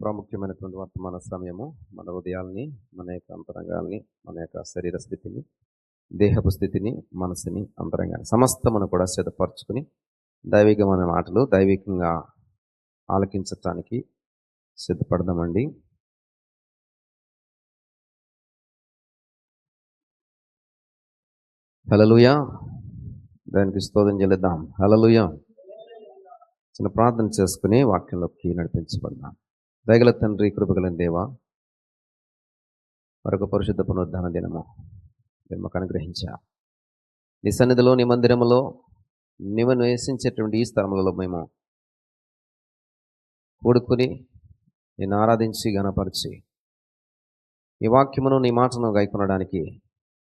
ప్రాముఖ్యమైనటువంటి వర్తమాన సమయము మన హృదయాల్ని, మన యొక్క అంతరంగాల్ని, మన యొక్క శరీర స్థితిని, దేహపు స్థితిని, మనసుని, అంతరంగాన్ని సమస్తమును కూడా సిద్ధపరచుకుని దైవికమైన మాటలు దైవికంగా ఆలకించటానికి సిద్ధపడదామండి. హల్లెలూయా. దానికి స్తోత్రం చెల్లిద్దాం. హల్లెలూయా. చిన్న ప్రార్థన చేసుకుని వాక్యంలోకి నడిపించబడదాం. దయగల తండ్రి, కృపగల దేవా, మరొక పరిశుద్ధ పునరుద్ధాన దినము మీరు మాకు అనుగ్రహించా. నీ సన్నిధిలో, నీ మందిరములో, నీవు నివసించేటువంటి ఈ స్థలములలో మేము కూడుకుని నిన్ను ఆరాధించి గణపరిచి ఈ వాక్యమును, నీ మాటను గైకొనడానికి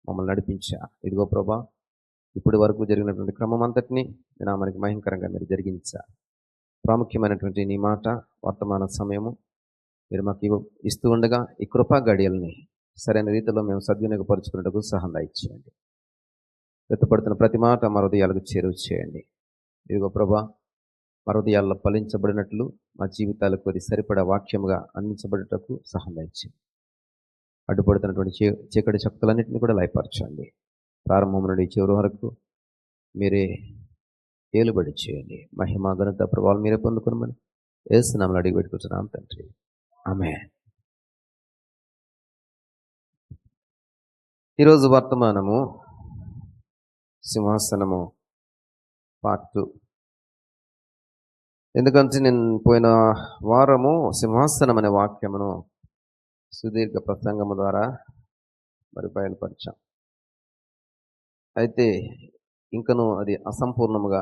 మమ్మల్ని నడిపించా. ఇదిగో ప్రభా, ఇప్పటి వరకు జరిగినటువంటి క్రమం అంతటినీ మనకి మహిమకరంగా మీరు జరిగించా. ప్రాముఖ్యమైనటువంటి నీ మాట వర్తమాన సమయము మీరు మాకు ఇస్తూ ఉండగా ఈ కృపా గడియల్ని సరైన రీతిలో మేము సద్వినియోగపరుచుకునేందుకు సహాయం దయచేయండి. వెతుపడుతున్న ప్రతి మాట మా హృదయాలకు చేరువ చేయండి. ఇదిగో ప్రభా, మా హృదయాల్లో ఫలించబడినట్లు మా జీవితాలకు అది సరిపడా వాక్యముగా అందించబడటకు సహాయం దయచేయండి. అడ్డుపడుతున్నటువంటి చీకటి శక్తులన్నింటినీ కూడా లయపరచండి. ప్రారంభం నుండి చివరి వరకు మీరే ఏలుబడి చేయండి. మహిమ, ఘనత, ప్రభావాలు మీరే పొందుకున్నామని యేసు నామములో అడిగి పెట్టుకుంటున్నాం తండ్రి, ఆమేన్. ఈరోజు వర్తమానము సింహాసనము పార్ట్ 2. ఎందుకంటే నేను పోయిన వారము సింహాసనం అనే వాక్యమును సుదీర్ఘ ప్రసంగము ద్వారా మరి బయలుపరిచాం. అయితే ఇంకను అది అసంపూర్ణముగా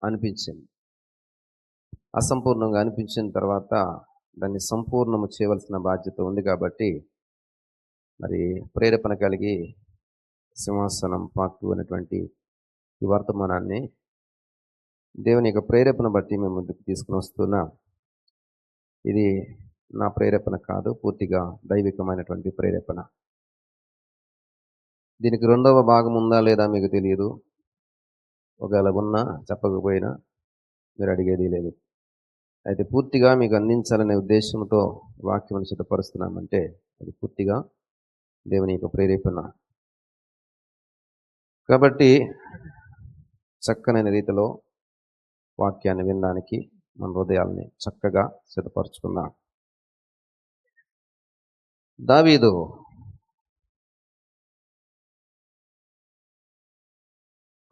అనిపించింది. అసంపూర్ణంగా అనిపించిన తర్వాత దాన్ని సంపూర్ణము చేయవలసిన బాధ్యత ఉంది. కాబట్టి మరి ప్రేరేపణ కలిగి సింహాసనం పార్ట్ 2 అనేటువంటి ఈ వర్తమానాన్ని దేవుని యొక్క ప్రేరేపణ బట్టి మేము ముందుకు తీసుకుని వస్తున్నాం. ఇది నా ప్రేరేపణ కాదు, పూర్తిగా దైవికమైనటువంటి ప్రేరేపణ. దీనికి రెండవ భాగం ఉందా లేదా మీకు తెలియదు. ఒకవేళ ఉన్నా చెప్పకపోయినా మీరు అడిగేది లేదు. అయితే పూర్తిగా మీకు అందించాలనే ఉద్దేశంతో వాక్యం సిద్ధపరుస్తున్నామంటే అది పూర్తిగా దేవుని యొక్క ప్రేరేపణ. కాబట్టి చక్కనైన రీతిలో వాక్యాన్ని వినడానికి మన హృదయాల్ని చక్కగా సిద్ధపరచుకుందాం. దావీదు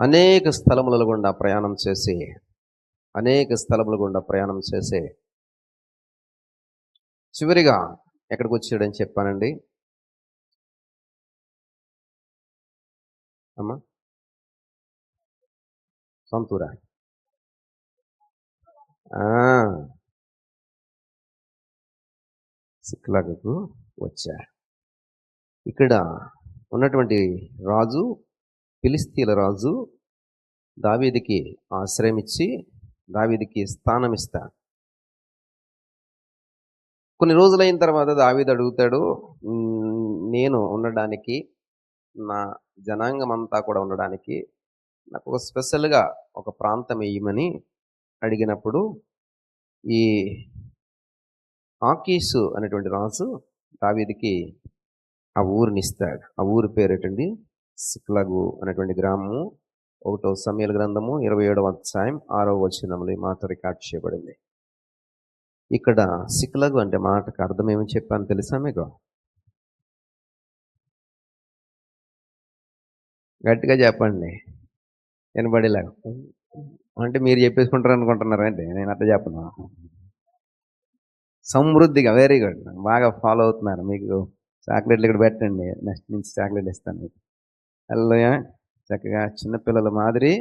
అనేక స్థలముల గుండా ప్రయాణం చేసి చివరిగా ఎక్కడికి వచ్చాడని చెప్పానండి అమ్మా? సొంతూరా? సిక్లగుకు వచ్చాడు. ఇక్కడ ఉన్నటువంటి రాజు, ఫిలిస్తీన్ల రాజు దావీదుకి ఆశ్రయం ఇచ్చి దావీదుకి స్థానం ఇస్తాడు. కొన్ని రోజులైన తర్వాత దావీదు అడుగుతాడు, నేను ఉండడానికి, నా జనాంగం అంతా కూడా ఉండడానికి నాకు ఒక స్పెషల్గా ఒక ప్రాంతం ఇయ్యమని అడిగినప్పుడు ఈ ఆకీషు అనేటువంటి రాజు దావీదుకి ఆ ఊరిని ఇస్తాడు. ఆ ఊరి పేరేటండి సిక్లగు అనేటువంటి గ్రామము. 1వ సమూయేలు గ్రంథము 27వ అధ్యాయం 6వ వచనంలో ఈ మాట రికార్డ్ చేయబడింది. ఇక్కడ సిక్లగు అంటే మాటకు అర్థం ఏమని చెప్పాను తెలుసా మీకు? గట్టిగా చెప్పండి, వినబడేలాగా. అంటే మీరు చెప్పేసుకుంటారు అనుకుంటున్నారు అంటే నేను అట్లా చెప్పను. సమృద్ధిగా, వెరీ గుడ్, బాగా ఫాలో అవుతున్నారు. మీకు చాక్లెట్లు ఇక్కడ పెట్టండి, నెక్స్ట్ నుంచి చాక్లెట్ ఇస్తాను మీకు. హల్లెలూయా. చక్కగా చిన్నపిల్లల మాదిరి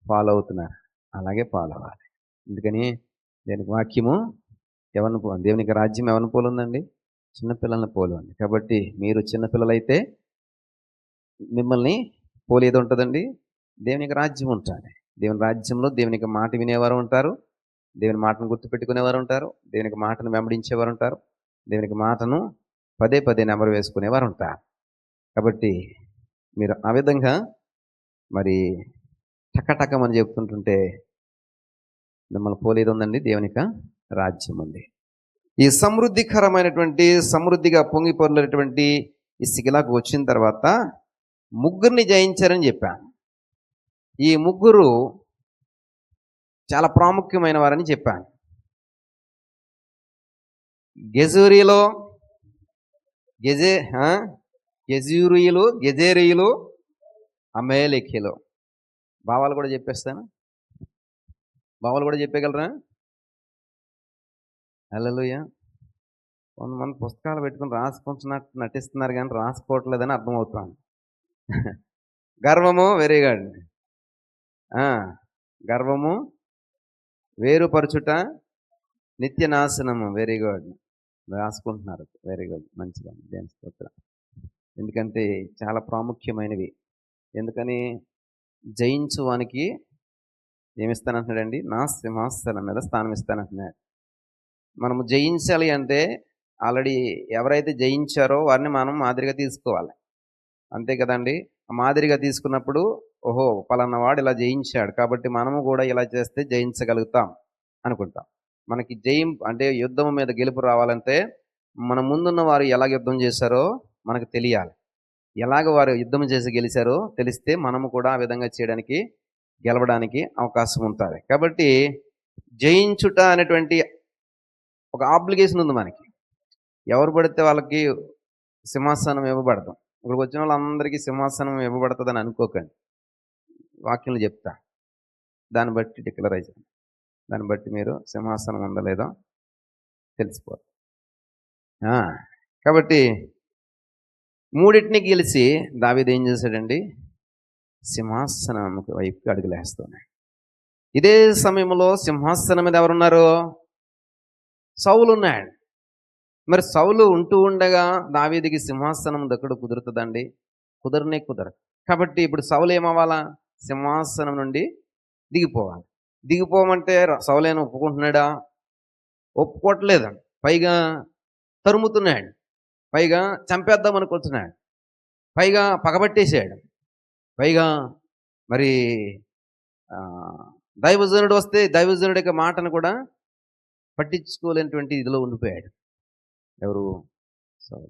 ఫాలో అవుతున్నారు. అలాగే ఫాలో అవ్వాలి. అందుకని దేనికి వాక్యము దేవునికి రాజ్యం ఎవరిని పోలు ఉందండి? చిన్నపిల్లల్ని పోలు ఉంది. కాబట్టి మీరు చిన్నపిల్లలైతే మిమ్మల్ని పోలి ఏదో ఉంటుందండి, దేవునికి రాజ్యం ఉంటుంది. దేవుని రాజ్యంలో దేవునికి మాట వినేవారు ఉంటారు, దేవుని మాటను గుర్తుపెట్టుకునేవారు ఉంటారు, దేవునికి మాటను వెంబడించేవారు ఉంటారు, దేవునికి మాటను పదే పదే నెంబర్ వేసుకునేవారు ఉంటారు. కాబట్టి మీరు ఆ విధంగా మరి టకటకమని చెప్తుంటుంటే మిమ్మల్ని పోలేది ఉందండి, దేవునిక రాజ్యం ఉంది. ఈ సమృద్ధిగా పొంగి పొర్లేటువంటి ఈ సిగిలాకు వచ్చిన తర్వాత ముగ్గురిని జయించారని చెప్పాను. ఈ ముగ్గురు చాలా ప్రాముఖ్యమైన వారని చెప్పాను. గెజూరీలో గెజూరీయులు, గెజేరీయులు, అమేలేకీలు. భావాలు కూడా చెప్పేస్తాను. భావాలు కూడా చెప్పగలరా? హల్లెలూయా. కొంతమంది పుస్తకాలు పెట్టుకుని రాసుకుంటున్నట్టు నటిస్తున్నారు కానీ రాసుకోవట్లేదని అర్థమవుతాను. గర్వము, వెరీ గుడ్. గర్వము, వేరుపరచుట, నిత్య నాశనము, వెరీ గుడ్. రాసుకుంటున్నారు, వెరీ గుడ్, మంచిగా. దేని స్తోత్రం. ఎందుకంటే చాలా ప్రాముఖ్యమైనవి. ఎందుకని జయించువానికి ఏమిస్తానంటున్నాడండి? నా సింహాసనం మీద స్థానం ఇస్తానంటున్నాడు. మనము జయించాలి అంటే ఆల్రెడీ ఎవరైతే జయించారో వారిని మనం మాదిరిగా తీసుకోవాలి, అంతే కదండి. మాదిరిగా తీసుకున్నప్పుడు ఓహో పలానా వాడు ఇలా జయించాడు కాబట్టి మనము కూడా ఇలా చేస్తే జయించగలుగుతాం అనుకుంటాం. మనకి అంటే యుద్ధం మీద గెలుపు రావాలంటే మన ముందున్న వారు ఎలాగ యుద్ధం చేశారో మనకు తెలియాలి. ఎలాగ వారు యుద్ధం చేసి గెలిచారో తెలిస్తే మనము కూడా ఆ విధంగా చేయడానికి, గెలవడానికి అవకాశం ఉంటుంది. కాబట్టి జయించుట అనేటువంటి ఒక ఆబ్లిగేషన్ ఉంది మనకి. ఎవరు పడితే వాళ్ళకి సింహాసనం ఇవ్వబడతాం. ఇక్కడికి వచ్చిన వాళ్ళందరికీ సింహాసనం ఇవ్వబడుతుందని అనుకోకండి. వాక్యం చెప్తా, దాన్ని బట్టి డిక్లరైజ్, దాన్ని బట్టి మీరు సింహాసనం ఉందా లేదో తెలిసిపోతుంది. కాబట్టి మూడింటిని గెలిచి దావీదు ఏం చేశాడండి? సింహాసనం వైపుకి అడుగులేస్తున్నాడు. ఇదే సమయంలో సింహాసనం మీద ఎవరున్నారు? సౌలు ఉన్నాడు. మరి సౌలు ఉంటూ ఉండగా దావీదుకి సింహాసనం దక్కడు కుదురుతుందండి? కుదరదు. కాబట్టి ఇప్పుడు సౌలు ఏమవ్వాలా? సింహాసనం నుండి దిగిపోవాలి. దిగిపోమంటే సౌలేను ఒప్పుకుంటున్నాడా? ఒప్పుకోవట్లేదు. పైగా తరుముతున్నాడు, పైగా చంపేద్దాం అనుకుంటున్నాడు, పైగా పగబట్టేశాడు, పైగా మరి దైవజనుడు వస్తే దైవజనుడి యొక్క మాటను కూడా పట్టించుకోలేనటువంటి ఇదిలో ఉండిపోయాడు. ఎవరు? సౌలు.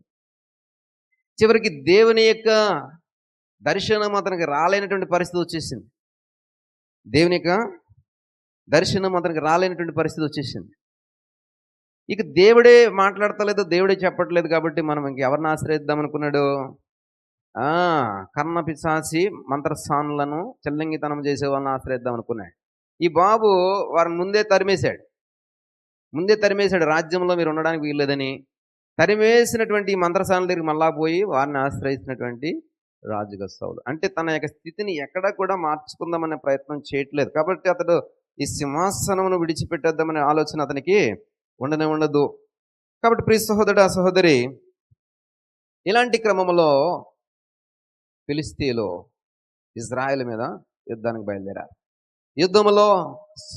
చివరికి దేవుని యొక్క దర్శనం అతనికి రాలేనటువంటి పరిస్థితి వచ్చేసింది. దేవుని యొక్క దర్శనం అతనికి రాలేనటువంటి పరిస్థితి వచ్చేసింది. ఇక దేవుడే మాట్లాడతలేదు, దేవుడే చెప్పట్లేదు కాబట్టి మనం ఇంకెవరిని ఆశ్రయిద్దాం అనుకున్నాడు? కర్ణ పిశాచి మంత్రస్థానులను చెల్లంగితనం చేసే వాళ్ళని ఆశ్రయిద్దాం అనుకున్నాడు. ఈ బాబు వారిని ముందే తరిమేశాడు. రాజ్యంలో మీరు ఉండడానికి వీల్లేదని తరిమేసినటువంటి మంత్రస్థానుల దగ్గరికి మళ్ళా పోయి వారిని ఆశ్రయించినటువంటి రాజుగా సౌలు. అంటే తన యొక్క స్థితిని ఎక్కడా కూడా మార్చుకుందామనే ప్రయత్నం చేయట్లేదు. కాబట్టి అతడు ఈ సింహాసనమును విడిచిపెట్టేద్దామనే ఆలోచన అతనికి ఉండదు. కాబట్టి ప్రియ సహోదరుడు, సహోదరి, ఇలాంటి క్రమంలో ఫిలిష్తీయులు ఇజ్రాయెల్ మీద యుద్ధానికి బయలుదేరారు. యుద్ధంలో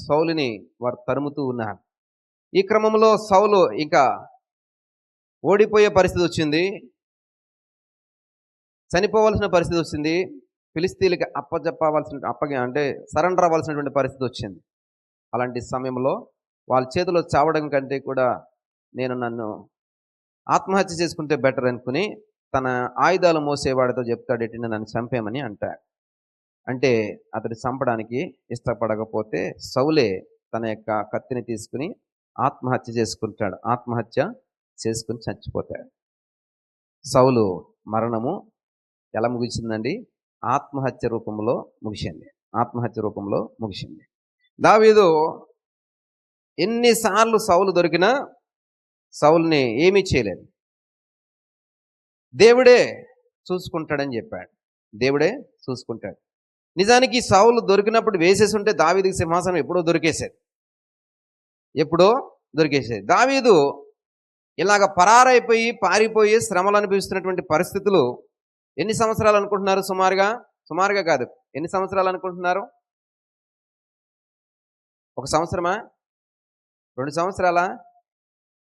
సౌలుని వారు తరుముతూ ఉన్నారు. ఈ క్రమంలో సౌలు ఇంకా ఓడిపోయే పరిస్థితి వచ్చింది, చనిపోవాల్సిన పరిస్థితి వచ్చింది, ఫిలిష్తీయులకి అంటే సరెండర్ అవ్వాల్సినటువంటి పరిస్థితి వచ్చింది. అలాంటి సమయంలో వాళ్ళ చేతిలో చావడం కంటే కూడా నన్ను ఆత్మహత్య చేసుకుంటే బెటర్ అనుకుని తన ఆయుధాలు మోసేవాడితో చెప్తాడు, ఎట్టిన నన్ను చంపేమని అంటాడు. అంటే అతడు చంపడానికి ఇష్టపడకపోతే సౌలే తన యొక్క కత్తిని తీసుకుని ఆత్మహత్య చేసుకుని చచ్చిపోతాడు. సౌలు మరణము ఎలా ముగిసిందండి? ఆత్మహత్య రూపంలో ముగిసింది. దావీదు ఎన్నిసార్లు సౌలు దొరికినా సౌలుని ఏమీ చేయలేదు. దేవుడే చూసుకుంటాడని చెప్పాడు. దేవుడే చూసుకుంటాడు. నిజానికి సౌలు దొరికినప్పుడు వేసేసి ఉంటే దావీదుకి సింహాసనం ఎప్పుడో దొరికేసేది. దావీదు ఇలాగ పారిపోయి శ్రమలు అనిపిస్తున్నటువంటి పరిస్థితులు ఎన్ని సంవత్సరాలు అనుకుంటున్నారు? సుమారుగా కాదు, ఎన్ని సంవత్సరాలు అనుకుంటున్నారు? 1 సంవత్సరమా? 2 సంవత్సరాలా?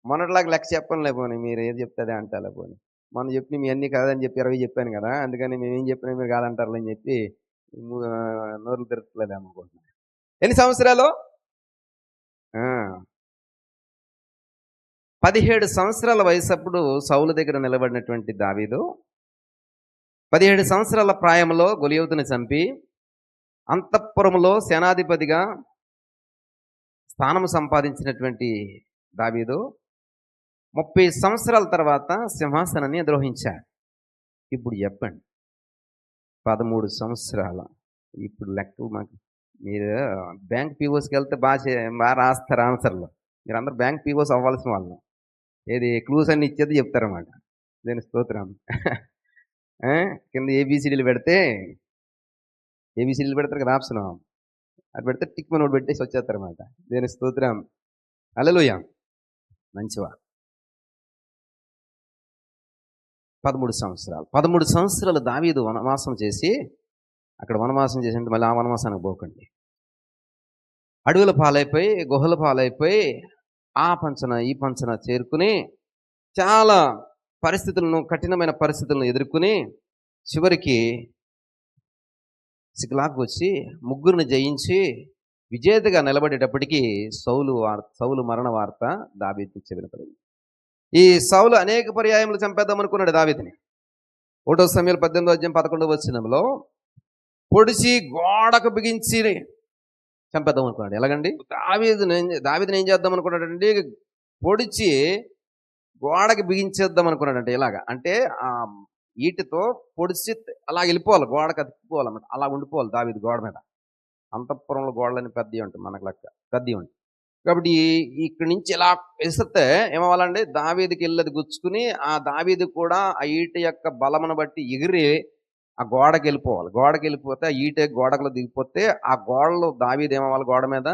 మొన్నటిలాగా లెక్క చెప్పను లేకపోని, మీరు ఏది చెప్తే అంటారా పోనీ. మొన్న చెప్పి మీ అన్నీ కాదని చెప్పి 20 చెప్పాను కదా, అందుకని మేమేం చెప్పినా మీరు కాదంటారు అని చెప్పి నోరులు తిరగట్లేదు అనుకుంటున్నాను. ఎన్ని సంవత్సరాలు? 17 సంవత్సరాల వయసప్పుడు సౌలు దగ్గర నిలబడినటువంటి దావీదు 17 సంవత్సరాల ప్రాయంలో గొలియోతుని చంపి అంతఃపురములో సేనాధిపతిగా స్థానము సంపాదించినటువంటి దావీదు 30 సంవత్సరాల తర్వాత సింహాసనాన్ని అధిరోహించాడు. ఇప్పుడు చెప్పండి, 13 సంవత్సరాల, ఇప్పుడు లెక్క మాకు మీరు బ్యాంక్ పీఓస్కి వెళ్తే బాగా రాస్తారు ఆన్సర్లు. మీరు అందరు బ్యాంక్ పీఓస్ అవ్వాల్సిన వాళ్ళు. ఏది క్లూస్ అన్ని ఇచ్చేది చెప్తారన్నమాట. దేని స్తోత్రం. కింద ఏబిసిడీలు పెడితే ఏబిసిడీలు పెడతారు కదా ఆప్షన్, అది పెడితే టిక్ మనోడు పెట్టేసి వచ్చేస్తారన్నమాట. దేని స్తోత్రం. హల్లెలూయా. మంచివా. 13 సంవత్సరాలు దావీదు వనవాసం చేసి, అక్కడ వనవాసం చేసి మళ్ళీ ఆ వనవాసానికి పోకండి, అడవుల పాలైపోయి గుహల పాలైపోయి ఆ పంచన ఈ పంచన చేరుకుని చాలా కఠినమైన పరిస్థితులను ఎదుర్కొని చివరికి సిక్లాకు వచ్చి ముగ్గురిని జయించి విజేతగా నిలబడేటప్పటికీ సౌలు మరణ వార్త దావీదుకు చెవినపడింది. ఈ సౌలు అనేక పర్యాయములు చంపేద్దాం అనుకున్నాడు దావీదుని. 1 సమూయేలు 18:11 పొడిచి గోడకు బిగించి చంపేద్దాం అనుకున్నాడు. ఎలాగండి? దావీదుని ఏం చేద్దాం అనుకున్నాడంటే పొడిచి గోడకి బిగించేద్దాం అనుకున్నాడంటే. ఇలాగా అంటే ఆ ఈటితో పొడిచి అలా వెళ్ళిపోవాలి, గోడకు అతుక్కుపోవాలన్నమాట. అలా ఉండిపోవాలి దావీదు గోడ మీద. అంతఃపురంలో గోడలని పెద్దవి ఉంటాయి, మనకు లెక్క పెద్దవి ఉంటాయి. కాబట్టి ఇక్కడి నుంచి ఇలా విసిరితే ఏమవ్వాలండి, దావీదుకి వెళ్ళది గుచ్చుకుని ఆ దావీదు కూడా ఆ ఈట యొక్క బలమును బట్టి ఎగిరి ఆ గోడకి వెళ్ళిపోవాలి. గోడకి వెళ్ళిపోతే ఆ ఈట గోడకులో దిగిపోతే ఆ గోడలో దావీదు ఏమవ్వాలి, గోడ మీద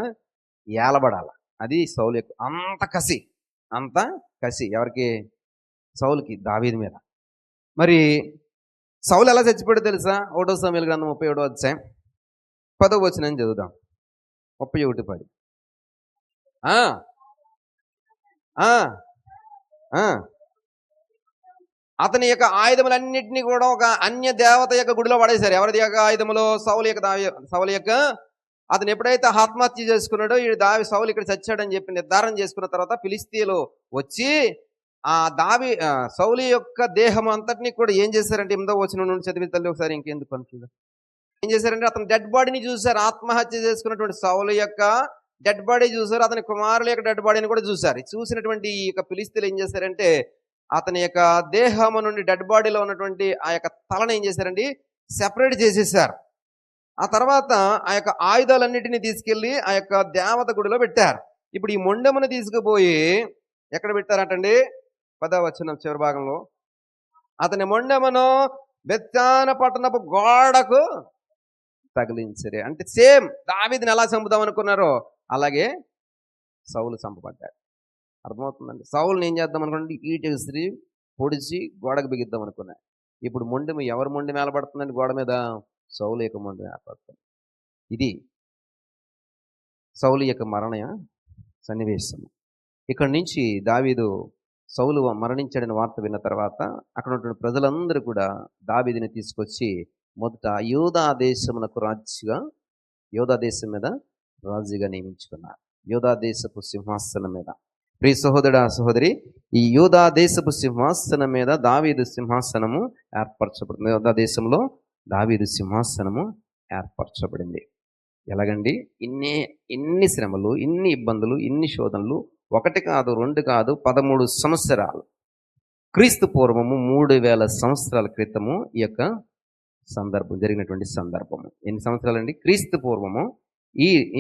ఏలబడాలి. అది సౌలు యొక్క అంత కసి ఎవరికి? సౌలుకి, దావీదు మీద. మరి సౌలు ఎలా చచ్చిపోయాడో తెలుసా? 1 సమూయేలు గ్రంథం 37:10 చదువుదాం. 31:10. అతని యొక్క ఆయుధములన్నింటినీ కూడా ఒక అన్య దేవత యొక్క గుడిలో పడేశారు. ఎవరిది యొక్క ఆయుధములో? సౌలు యొక్క. అతను ఎప్పుడైతే ఆత్మహత్య చేసుకున్నాడో సౌలు ఇక్కడ చచ్చాడని చెప్పి నిర్ధారణ చేసుకున్న తర్వాత ఫిలిస్తీయులు వచ్చి ఆ సౌలు యొక్క దేహం అంతటినీ కూడా ఏం చేశారంటే 8వ నుండి చదివి తల్లి ఒకసారి, ఇంకెందుకు కన్ఫ్యూజ్. ఏం చేశారంటే అతని డెడ్ బాడీని చూశారు. ఆత్మహత్య చేసుకున్నటువంటి సౌలు యొక్క డెడ్ బాడీ చూశారు, అతని కుమారుల యొక్క డెడ్ బాడీని కూడా చూశారు. చూసినటువంటి ఈ యొక్క ఫిలిస్తీయులు ఏం చేశారంటే అతని యొక్క దేహము నుండి డెడ్ బాడీలో ఉన్నటువంటి ఆ యొక్క తలను ఏం చేశారండి, సెపరేట్ చేసేసారు. ఆ తర్వాత ఆ యొక్క ఆయుధాలన్నిటిని తీసుకెళ్లి ఆ యొక్క దేవత గుడిలో పెట్టారు. ఇప్పుడు ఈ మొండెమును తీసుకుపోయి ఎక్కడ పెట్టారంటండి? 10వ వచనం చివరి భాగంలో, అతని మొండెమును బెత్తాన పట్టణపు గోడకు తగిలించరే. అంటే సేమ్ దావీదుని ఎలా చంపుదాం అనుకున్నారో అలాగే సౌలు చంపబడ్డాడు. అర్థమవుతుందండి? సౌలుని ఏం చేద్దాం అనుకోండి, ఈటెసిరి పొడిచి గోడకు బిగిద్దాం అనుకున్నాడు. ఇప్పుడు మొండెము ఎవరి మొండె మేలబడుతుందండి గోడ మీద? సౌలు యొక్క మొండె మేలబడుతుంది. ఇది సౌలు యొక్క మరణ సన్నివేశం. ఇక్కడి నుంచి దావీదు సౌలు మరణించాడని వార్త విన్న తర్వాత అక్కడ ఉన్నటువంటి ప్రజలందరూ కూడా దావీదుని తీసుకొచ్చి మొదట యూదా దేశం మీద రాజుగా నియమించుకున్నారు. యూదా దేశపు సింహాసనం మీద. ప్రియ సహోదరుడా సహోదరి, ఈ యూదా దేశపు సింహాసనం మీద దావీదు సింహాసనము ఏర్పరచబడింది. యూదా దేశంలో దావీదు సింహాసనము ఏర్పరచబడింది. ఎలాగండి? ఇన్ని శ్రమలు, ఇన్ని ఇబ్బందులు, ఇన్ని శోధనలు, 1 కాదు 2 కాదు 13 సంవత్సరాలు. క్రీస్తు పూర్వము 3000 సంవత్సరాల క్రితము ఈ యొక్క జరిగినటువంటి సందర్భము. ఎన్ని సంవత్సరాలండి? క్రీస్తు పూర్వము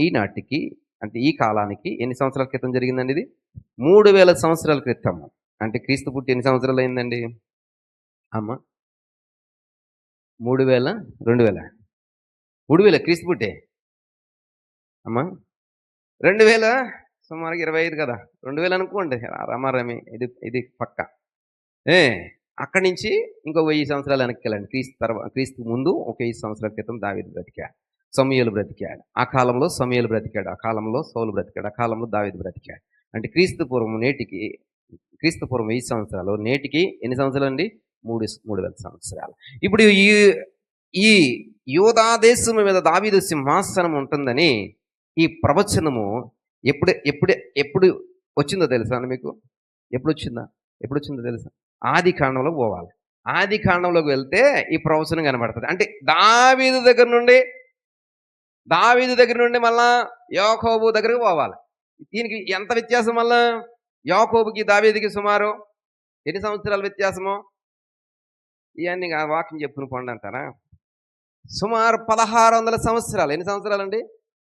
ఈనాటికి అంటే ఈ కాలానికి ఎన్ని సంవత్సరాల క్రితం జరిగిందండి? ఇది 3000 సంవత్సరాల క్రితము. అంటే క్రీస్తు పుట్టి ఎన్ని సంవత్సరాలు అయిందండి అమ్మ? 3000 2000 క్రీస్తు పుట్టే అమ్మా 2000 సుమారుగా 25 కదా, 2000 అనుకోండి రమారమి. ఇది పక్క. అక్కడి నుంచి ఇంకో 1000 సంవత్సరాలు వెనక్కి వెళ్ళండి. క్రీస్తు ముందు ఒక 1000 సంవత్సరాల క్రితం దావీదు బ్రతికాడు, సమూయేలు బ్రతికాడు, ఆ కాలంలో సమూయేలు బ్రతికాడు, ఆ కాలంలో సౌలు బ్రతికాడు, ఆ కాలంలో దావీదు బ్రతికాడు. అంటే క్రీస్తు పూర్వం 1000 సంవత్సరాలు, నేటికి ఎన్ని సంవత్సరాలు అండి? 3000 సంవత్సరాలు. ఇప్పుడు ఈ యూదా దేశం మీద దావీదు సింహాసనం ఉంటుందని ఈ ప్రవచనము ఎప్పుడు వచ్చిందో తెలుసా మీకు? ఎప్పుడు వచ్చిందో తెలుసా? ఆది కాండంలో పోవాలి. ఆది కాండంలోకి వెళ్తే ఈ ప్రవచనం కనబడుతుంది. అంటే దావీదు దగ్గర నుండి మళ్ళా యాకోబు దగ్గరికి పోవాలి. దీనికి ఎంత వ్యత్యాసం మళ్ళా? యాకోబుకి దావీదుకి సుమారు ఎన్ని సంవత్సరాల వ్యత్యాసము? ఇవన్నీ వాక్యం చెప్పుకుని పండి అంటారా? సుమారు 1600 సంవత్సరాలు. ఎన్ని సంవత్సరాలండి?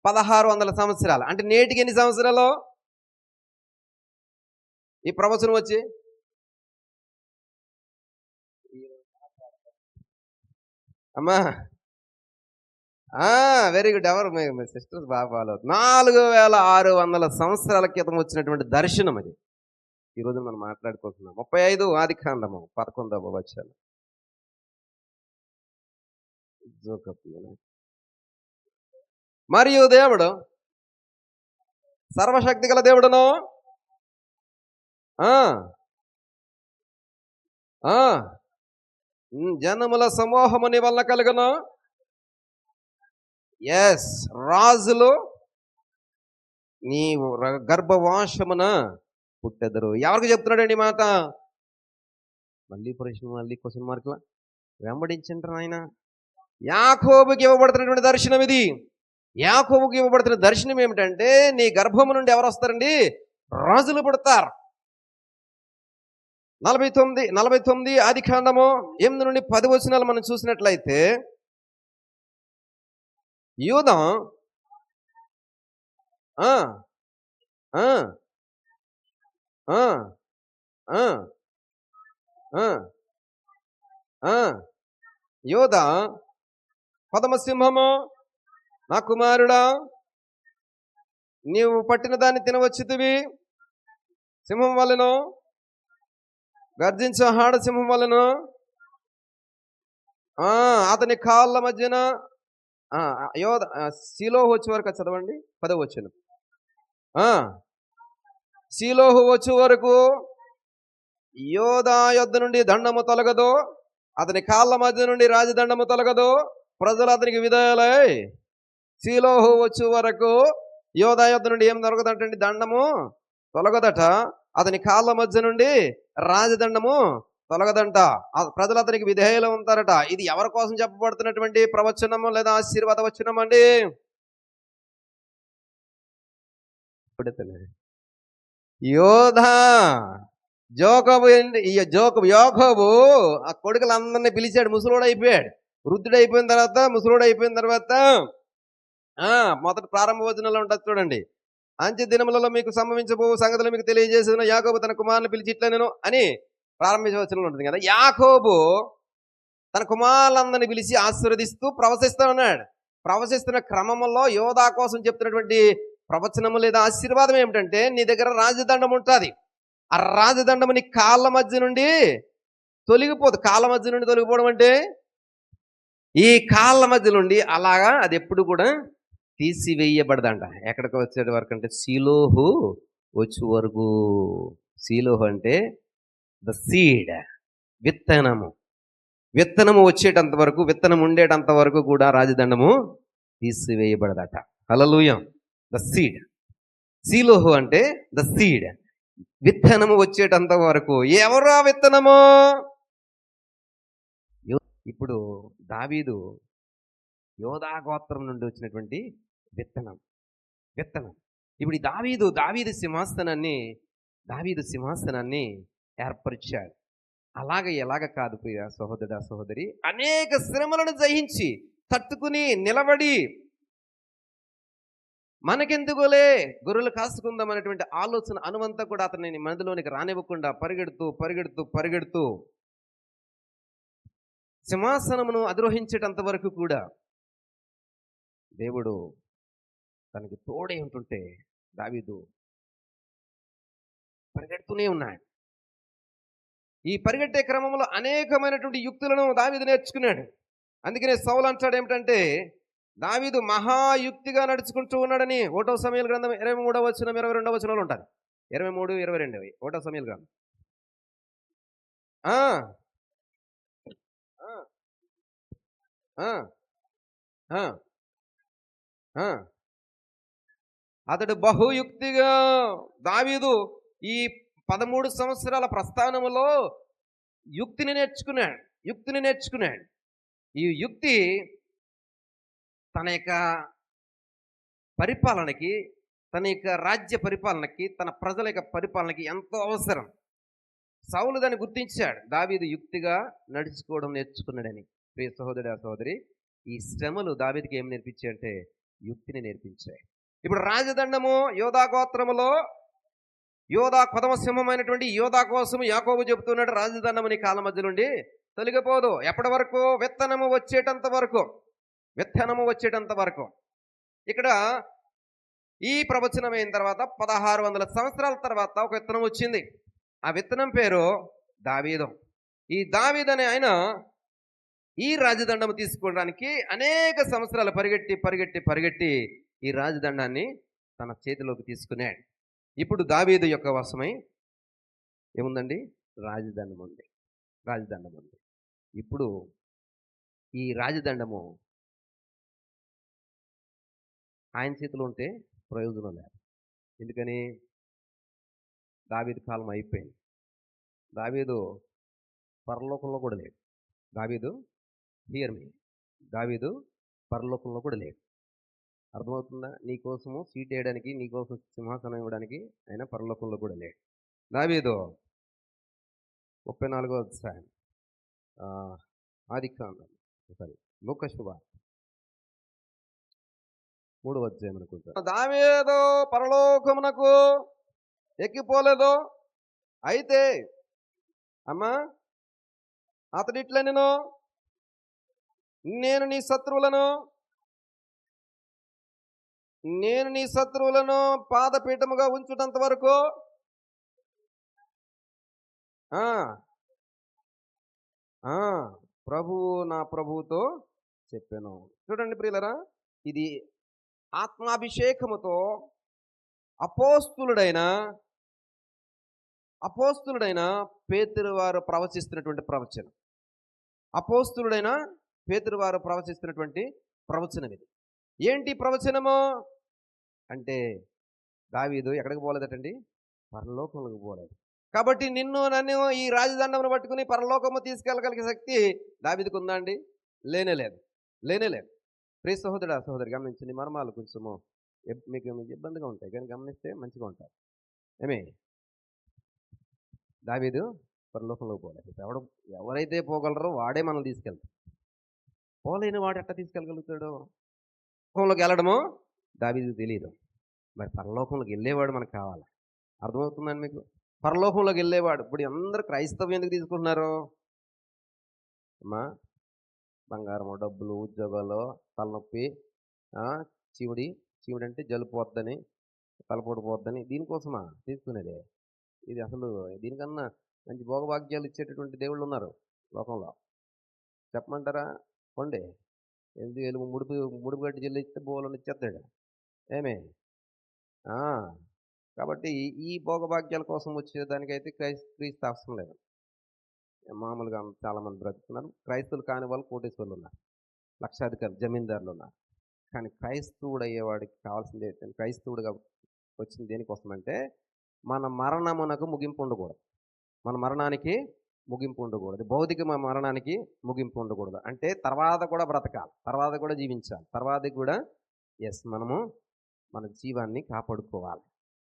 1600 సంవత్సరాలు. అంటే నేటికి ఎన్ని సంవత్సరాలు ఈ ప్రవచనం వచ్చి? అమ్మా వెరీ గుడ్. ఎవరు మీ సిస్టర్స్ బాగా ఫాలో అవుతుంది. 4600 సంవత్సరాల క్రితం వచ్చినటువంటి దర్శనం అది ఈరోజు మనం మాట్లాడుకుంటున్నాం. 35 ఆది కాండము 11వ వచనం. మరియు దేవుడు సర్వశక్తి గల దేవుడును జనముల సమూహముని వల్ల కలుగును. ఎస్, రాజులు నీ గర్భవాసమున పుట్టెదరు. ఎవరికి చెప్తున్నాడండి ఈ మాట? మళ్ళీ క్వశ్చన్ మార్కుల వెంబడించంటారు ఆయన. యాకోబుకి ఇవ్వబడుతున్నటువంటి దర్శనం ఇది. యాకోబుకి ఇవ్వబడుతున్న దర్శనం ఏమిటంటే, నీ గర్భము నుండి ఎవరు వస్తారండి? రాజులు పుడతారు. 49 ఆది కాండము 8 నుండి 10 వచనాలు మనం చూసినట్లయితే, యూదా యోధా పదమసింహము, నా కుమారుడా, నీవు పట్టిన దాన్ని తినవచ్చుతివి. సింహం వలెను, గర్జించే హాడ సింహం వలెను అతని కాళ్ళ మధ్యన యోధ శీలోహు వచ్చే వరకు చదవండి. 10వ వచనం. శీలోహు వచ్చే వరకు యోధా యొద్ద నుండి దండము తొలగదు, అతని కాళ్ళ మధ్య నుండి రాజదండము తొలగదు, ప్రజలు అతనికి విధేయులై. శీలోహు వచ్చే వరకు యోధా యొద్ద నుండి ఏం దొరకదంటండి? దండము తొలగదట, అతని కాళ్ళ మధ్య నుండి రాజదండము తొలగదంట, ప్రజలు అతనికి విధేయులు ఉంటారట. ఇది ఎవరి కోసం చెప్పబడుతున్నటువంటి ప్రవచనము లేదా ఆశీర్వాద వచనం అండి? యోధా యోకోబు ఆ కొడుకులందరినీ పిలిచాడు. ముసలోడు అయిపోయాడు, వృద్ధుడు అయిపోయిన తర్వాత మొదటి ప్రారంభ వచనంలో ఉంటుంది చూడండి. అంత్య దినములలో మీకు సంభవించబో సంగతులు మీకు తెలియజేసిన యాకోబు తన కుమారుని పిలిచి ఇట్లా నేను అని ప్రారంభించే వచనంలో ఉంటుంది కదా. యాకోబు తన కుమారులందరినీ పిలిచి ఆశీర్వదిస్తూ ప్రవశిస్తూ ఉన్నాడు. ప్రవశిస్తున్న క్రమంలో యోధా కోసం చెప్తున్నటువంటి ప్రవచనము లేదా ఆశీర్వాదం ఏమిటంటే, నీ దగ్గర రాజదండం ఉంటుంది. ఆ రాజదండము నీ కాళ్ళ మధ్య నుండి తొలగిపోదు. కాళ్ళ మధ్య నుండి తొలగిపోవడం అంటే, ఈ కాళ్ళ మధ్య నుండి అలాగా అది ఎప్పుడు కూడా తీసివేయబడదంట. ఎక్కడికి వచ్చే వరకు అంటే, శీలోహు వచ్చే వరకు. శీలోహు అంటే ద సీడ్, విత్తనము వచ్చేటంత వరకు, విత్తనం ఉండేటంత వరకు కూడా రాజదండము తీసివేయబడదట. హల్లెలూయా. The seed. శీలోహు అంటే ద సీడ్, విత్తనము వచ్చేటంత వరకు. ఎవరు ఆ విత్తనము? ఇప్పుడు దావీదు యోధా గోత్రం నుండి వచ్చినటువంటి విత్తనం. ఇప్పుడు ఈ దావీదు సింహాసనాన్ని ఏర్పరిచాడు. ఎలాగ కాదు ప్రియ సహోదర సహోదరి, అనేక శ్రమలను జయించి తట్టుకుని నిలబడి, మనకెందుకులే గొర్రెలు కాసుకుందాం అనేటువంటి ఆలోచన అనువంతా కూడా అతన్ని మనలోనికి రానివ్వకుండా పరిగెడుతూ సింహాసనమును అధిరోహించేటంత వరకు కూడా దేవుడు తనకి తోడే ఉంటుంటే దావీదు పరిగెడుతూనే ఉన్నాడు. ఈ పరిగెట్టే క్రమంలో అనేకమైనటువంటి యుక్తులను దావీదు నేర్చుకున్నాడు. అందుకనే సౌలు అంటాడు ఏమిటంటే, దావీదు మహాయుక్తిగా నడుచుకుంటూ ఉన్నాడని. 1వ సమూయేలు గ్రంథం 23వ వచనం 22వ వచనంలో ఉంటుంది. 23, 22 1వ సమూయేలు గ్రంథం. అతడు బహుయుక్తిగా, దావీదు ఈ 13 సంవత్సరాల ప్రస్థానములో యుక్తిని నేర్చుకున్నాడు. ఈ యుక్తి తన యొక్క పరిపాలనకి, తన యొక్క రాజ్య పరిపాలనకి, తన ప్రజల యొక్క పరిపాలనకి ఎంతో అవసరం. సౌలు దాన్ని గుర్తించాడు. దావీదు యుక్తిగా నడుచుకోవడం నేర్చుకున్నాడని. ప్రియ సహోదరుడు, సహోదరి, ఈ శ్రమలు దావీదుకి ఏం నేర్పించాయంటే యుక్తిని నేర్పించాయి. ఇప్పుడు రాజదండము యోధా గోత్రములో యోధా కొదమ సింహమైనటువంటి యోధా కోసం యాకోబు చెబుతున్నాడు, రాజదండము నీ కాళ్ళ మధ్య నుండి తొలగిపోదు. ఎప్పటి వరకు? విత్తనము వచ్చేటంత వరకు. ఇక్కడ ఈ ప్రవచనం అయిన తర్వాత 1600 సంవత్సరాల తర్వాత ఒక విత్తనం వచ్చింది. ఆ విత్తనం పేరు దావీదు. ఈ దావీదు అనే ఆయన ఈ రాజదండము తీసుకోవడానికి అనేక సంవత్సరాలు పరిగెట్టి ఈ రాజదండాన్ని తన చేతిలోకి తీసుకున్నాడు. ఇప్పుడు దావీదు యొక్క వశమై ఏముందండి? రాజదండం ఉంది. ఇప్పుడు ఈ రాజదండము ఆయన చేతిలో ఉంటే ప్రయోజనం లేదు. ఎందుకని? దావీదు కాలం అయిపోయింది. దావీదు పరలోకంలో కూడా లేడు. దావీదు పరలోకంలో కూడా లేడు. అర్థమవుతుందా? నీకోసము సీట్ వేయడానికి, నీకోసం సింహాసనం ఇవ్వడానికి ఆయన పరలోకంలో కూడా లేడు. దావీదు 34వ అధ్యాయం లోకశుభార్త 3వ అధ్యాయం అనుకుంటా. దావీదు పరలోకమునకు ఎక్కిపోలేదు. అయితే అమ్మా అతడిట్లా నేను నీ శత్రువులను పాదపీఠముగా ఉంచుటంత వరకు నా ప్రభువుతో చెప్పాను. చూడండి ప్రియులరా, ఇది ఆత్మాభిషేకముతో అపోస్తులుడైన పేతురు వారు ప్రవచిస్తున్నటువంటి ప్రవచనం ఇది. ఏంటి ప్రవచనము అంటే దావీదు ఎక్కడికి పోలేదటండి? పరలోకంలోకి పోలేదు. కాబట్టి నన్ను ఈ రాజదండమును పట్టుకుని పరలోకము తీసుకెళ్ళగలిగే శక్తి దావీదుకు ఉందా అండి? లేనేలేదు. ప్రియ సహోదరుడు, సహోదరి, గమనించండి. మర్మాలు కొంచెము మీకు ఇబ్బందిగా ఉంటాయి, కానీ గమనిస్తే మంచిగా ఉంటారు. దావీదు పరలోకంలోకి పోలేదు. ఎవరైతే పోగలరో వాడే మనల్ని తీసుకెళ్తాడు. పోలేని వాడు ఎట్లా తీసుకెళ్ళగలుగుతాడు? పరలోకంలోకి వెళ్ళడము దావీదుకు తెలియదు. మరి పరలోకంలోకి వెళ్ళేవాడు మనకు కావాలి. అర్థమవుతుందండి మీకు? పరలోకంలోకి వెళ్ళేవాడు. ఇప్పుడు అందరూ క్రైస్తవం ఎందుకు తీసుకుంటున్నారు? అమ్మా, బంగారము, డబ్బులు, ఉద్యోగాలు, తలనొప్పి, చీవుడి అంటే జలుపు పోద్దని, తలపోటు పోద్దని, దీనికోసమా తీసుకునేది? ఇది అసలు దీనికన్నా మంచి భోగభాగ్యాలు ఇచ్చేటటువంటి దేవుళ్ళు ఉన్నారు లోకంలో. చెప్పమంటారా? కొండే ఎందుకు ముడుపు గట్టి చెల్లిస్తే బోలను ఇచ్చేస్తాడు. కాబట్టి ఈ భోగభాగ్యాల కోసం వచ్చేదానికైతే క్రీస్తు అవసరం లేదు. మామూలుగా చాలామంది బ్రతుకుతున్నారు. క్రైస్తవులు కాని వాళ్ళు కోటేశ్వర్లు ఉన్నారు, లక్షాధికారులు, జమీందారులు ఉన్నారు. కానీ క్రైస్తవుడు అయ్యేవాడికి కావాల్సింది ఏంటంటే, క్రైస్తవుడిగా వచ్చింది దేనికోసం అంటే మన మరణమునకు ముగింపు ఉండకూడదు. మన మరణానికి ముగింపు ఉండకూడదు. భౌతిక మరణానికి ముగింపు ఉండకూడదు. అంటే తర్వాత కూడా బ్రతకాలి, తర్వాత కూడా జీవించాలి, తర్వాత కూడా మనము మన జీవాన్ని కాపాడుకోవాలి.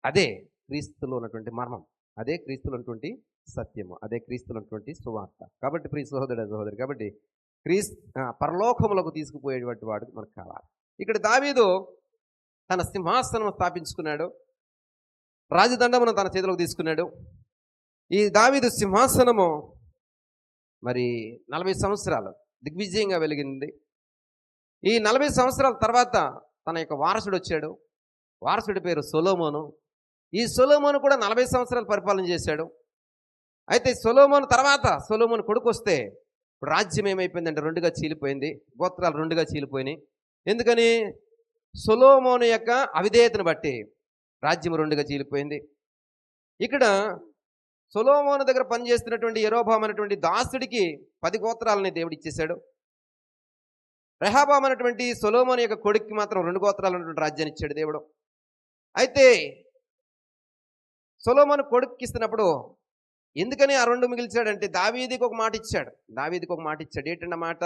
అదే క్రీస్తులో ఉన్నటువంటి మర్మం, అదే క్రీస్తులో ఉన్నటువంటి సత్యము, అదే క్రీస్తులో ఉన్నటువంటి సువార్త. కాబట్టి ప్రియ సహోదరి, కాబట్టి పరలోకములకు తీసుకుపోయేటువంటి వాడు మనకు కావాలి. ఇక్కడ దావీదు తన సింహాసనం స్థాపించుకున్నాడు, రాజదండమును తన చేతిలోకి తీసుకున్నాడు. ఈ దావీదు సింహాసనము మరి 40 సంవత్సరాలు దిగ్విజయంగా వెలిగింది. ఈ 40 సంవత్సరాల తర్వాత తన యొక్క వారసుడు వచ్చాడు. వారసుడి పేరు సొలొమోను. ఈ సొలొమోను కూడా 40 సంవత్సరాలు పరిపాలన చేశాడు. అయితే సొలొమోను కొడుకు వస్తే ఇప్పుడు రాజ్యం ఏమైపోయిందంటే 2గా చీలిపోయింది. గోత్రాలు 2గా చీలిపోయినాయి. ఎందుకని? సొలొమోను యొక్క అవిధేయతను బట్టి రాజ్యం 2గా చీలిపోయింది. ఇక్కడ సొలొమోను దగ్గర పనిచేస్తున్నటువంటి యెరోబాము అనేటువంటి దాసుడికి 10 గోత్రాలని దేవుడు ఇచ్చేశాడు. రెహబాము అనేటువంటి సొలొమోను యొక్క కొడుక్కి మాత్రం 2 గోత్రాలు ఉన్నటువంటి రాజ్యాన్ని ఇచ్చాడు దేవుడు. అయితే సొలొమోను కొడుక్కి ఇస్తున్నప్పుడు ఎందుకని ఆ 2 మిగిల్చాడంటే దావీదుకి ఒక మాట ఇచ్చాడు. ఏంటంటే మాట,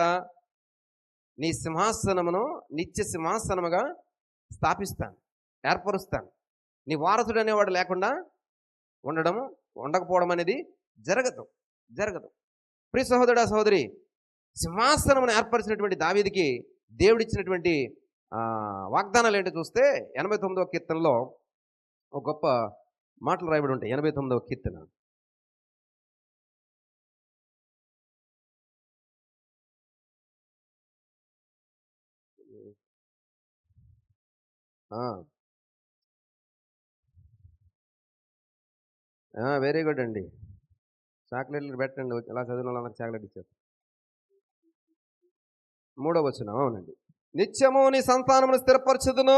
నీ సింహాసనమును నిత్య సింహాసనముగా స్థాపిస్తాను, ఏర్పరుస్తాను. నీ వారసుడు అనేవాడు లేకుండా ఉండకపోవడం అనేది జరగదు. ప్రియ సహోదరుడా, సహోదరి, సింహాసనమును ఏర్పరిచినటువంటి దావీదుకి దేవుడిచ్చినటువంటి వాగ్దానాలు ఏంటో చూస్తే 89వ కీర్తనలో ఒక గొప్ప మాటలు రాయబడి ఉంటాయి. 89వ కీర్తన వెరీ గుడ్ అండి. చాక్లెట్లు పెట్టండి, ఇలా చదివిన వాళ్ళకి చాక్లెట్ ఇచ్చారు. 3వ వచనం. అవునండి. నిత్యము నీ సంతానమును స్థిరపరచుదును,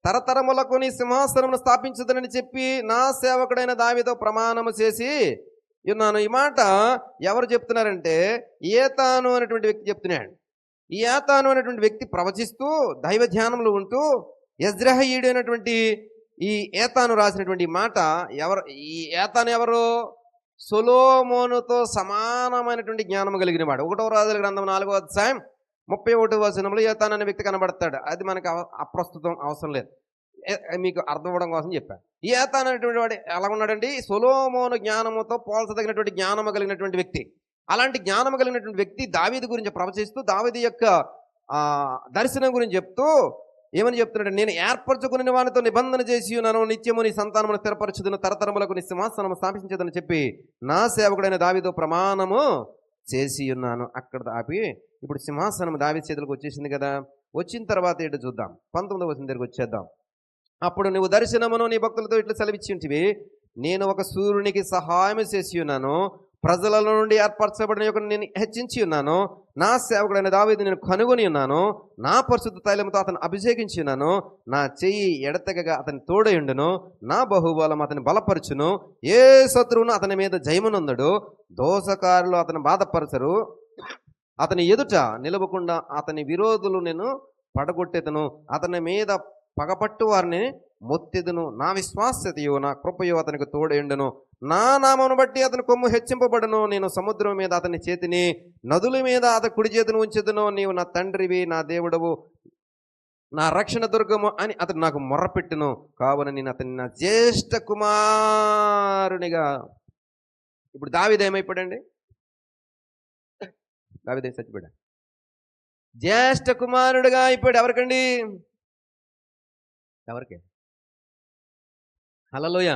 తరతరములకు నీ సింహాసనమును స్థాపించుదునని చెప్పి నా సేవకుడైన దావీదుతో ప్రమాణము చేసి ఉన్నాను. ఈ మాట ఎవరు చెప్తున్నారంటే ఏతాను అనేటువంటి వ్యక్తి చెప్తున్నాడు. ఈ ఏతాను అనేటువంటి వ్యక్తి ప్రవచిస్తూ దైవ ధ్యానంలో ఉంటూ యెజ్రెహీయుడు అనేటువంటి ఈ ఏతాను రాసినటువంటి మాట ఈ ఏతాను ఎవరు? సొలొమోనుతో సమానమైనటువంటి జ్ఞానము కలిగిన వాడు. 1వ రాజుల గ్రంథం 4వ అధ్యాయం 31వ వచనంలో ఏతాను అనే వ్యక్తి కనబడతాడు. అది మనకు అప్రస్తుతం, అవసరం లేదు, మీకు అర్థం అవ్వడం కోసం చెప్పాను. ఈ ఏతాను అనేటువంటి వాడు ఎలా ఉన్నాడండి? సొలొమోను జ్ఞానముతో పోల్చదగినటువంటి జ్ఞానము కలిగినటువంటి వ్యక్తి. అలాంటి జ్ఞానము కలిగినటువంటి వ్యక్తి దావీదు గురించి ప్రవచిస్తూ దావీదు యొక్క దర్శనం గురించి చెప్తూ ఏమని చెప్తున్నాడు? నేను ఏర్పరచుకుని వానితో నిబంధన చేసి ఉన్నాను, నిత్యము నీ సంతానమును స్థిరపరచుదును, తరతరములకు నీ సింహాసనము స్థాపించదని చెప్పి నా సేవకుడైన దావీదుతో ప్రమాణము చేసి ఉన్నాను. అక్కడ ఆపి ఇప్పుడు సింహాసనం దావీదు చేతులకు వచ్చేసింది కదా. వచ్చిన తర్వాత ఏంటో చూద్దాం. 19వ వచనం దగ్గరికి వచ్చేద్దాం. అప్పుడు నువ్వు దర్శనమును నీ భక్తులతో ఇట్లా సెలవిచ్చి ఉంటివి, నేను ఒక సూర్యునికి సహాయం చేసి ఉన్నాను, ప్రజల నుండి ఏర్పరచబడిన యొక్క నేను హెచ్చించి ఉన్నాను, నా సేవకుడైన దావీదు నేను కనుగొని ఉన్నాను, నా పరిశుద్ధ తైలముతో అతను అభిషేకించి ఉన్నాను, నా చెయ్యి ఎడతెగగా అతని తోడయుండును, నా బహుబలం అతని బలపరచును, ఏ శత్రువును అతని మీద జయమునందడు, దోషకారులు అతని బాధపరచరు, అతని ఎదుట నిలవకుండా అతని విరోధులు నేను పడగొట్టెదను, అతని మీద పగపట్టు వారిని మొత్తెదును, నా విశ్వాస్యతయు నా కృపయు అతనికి తోడేండును, నా నామమును బట్టి అతని కొమ్ము హెచ్చింపబడును, నేను సముద్రం మీద అతని చేతిని, నదుల మీద అతని కుడి చేతిని ఉంచెదను, నీవు నా తండ్రివి, నా దేవుడవు, నా రక్షణ దుర్గము అని అతను నాకు మొర్రపెట్టును, కావున నేను అతని నా జ్యేష్ఠ కుమారునిగా. ఇప్పుడు దావీదు ఏమైపోయాడండి? దావీదు చచ్చిపోయాడు, జ్యేష్ఠ కుమారుడుగా అయిపోయాడు. ఎవరికండి? ఎవరికి? హల్లెలూయా.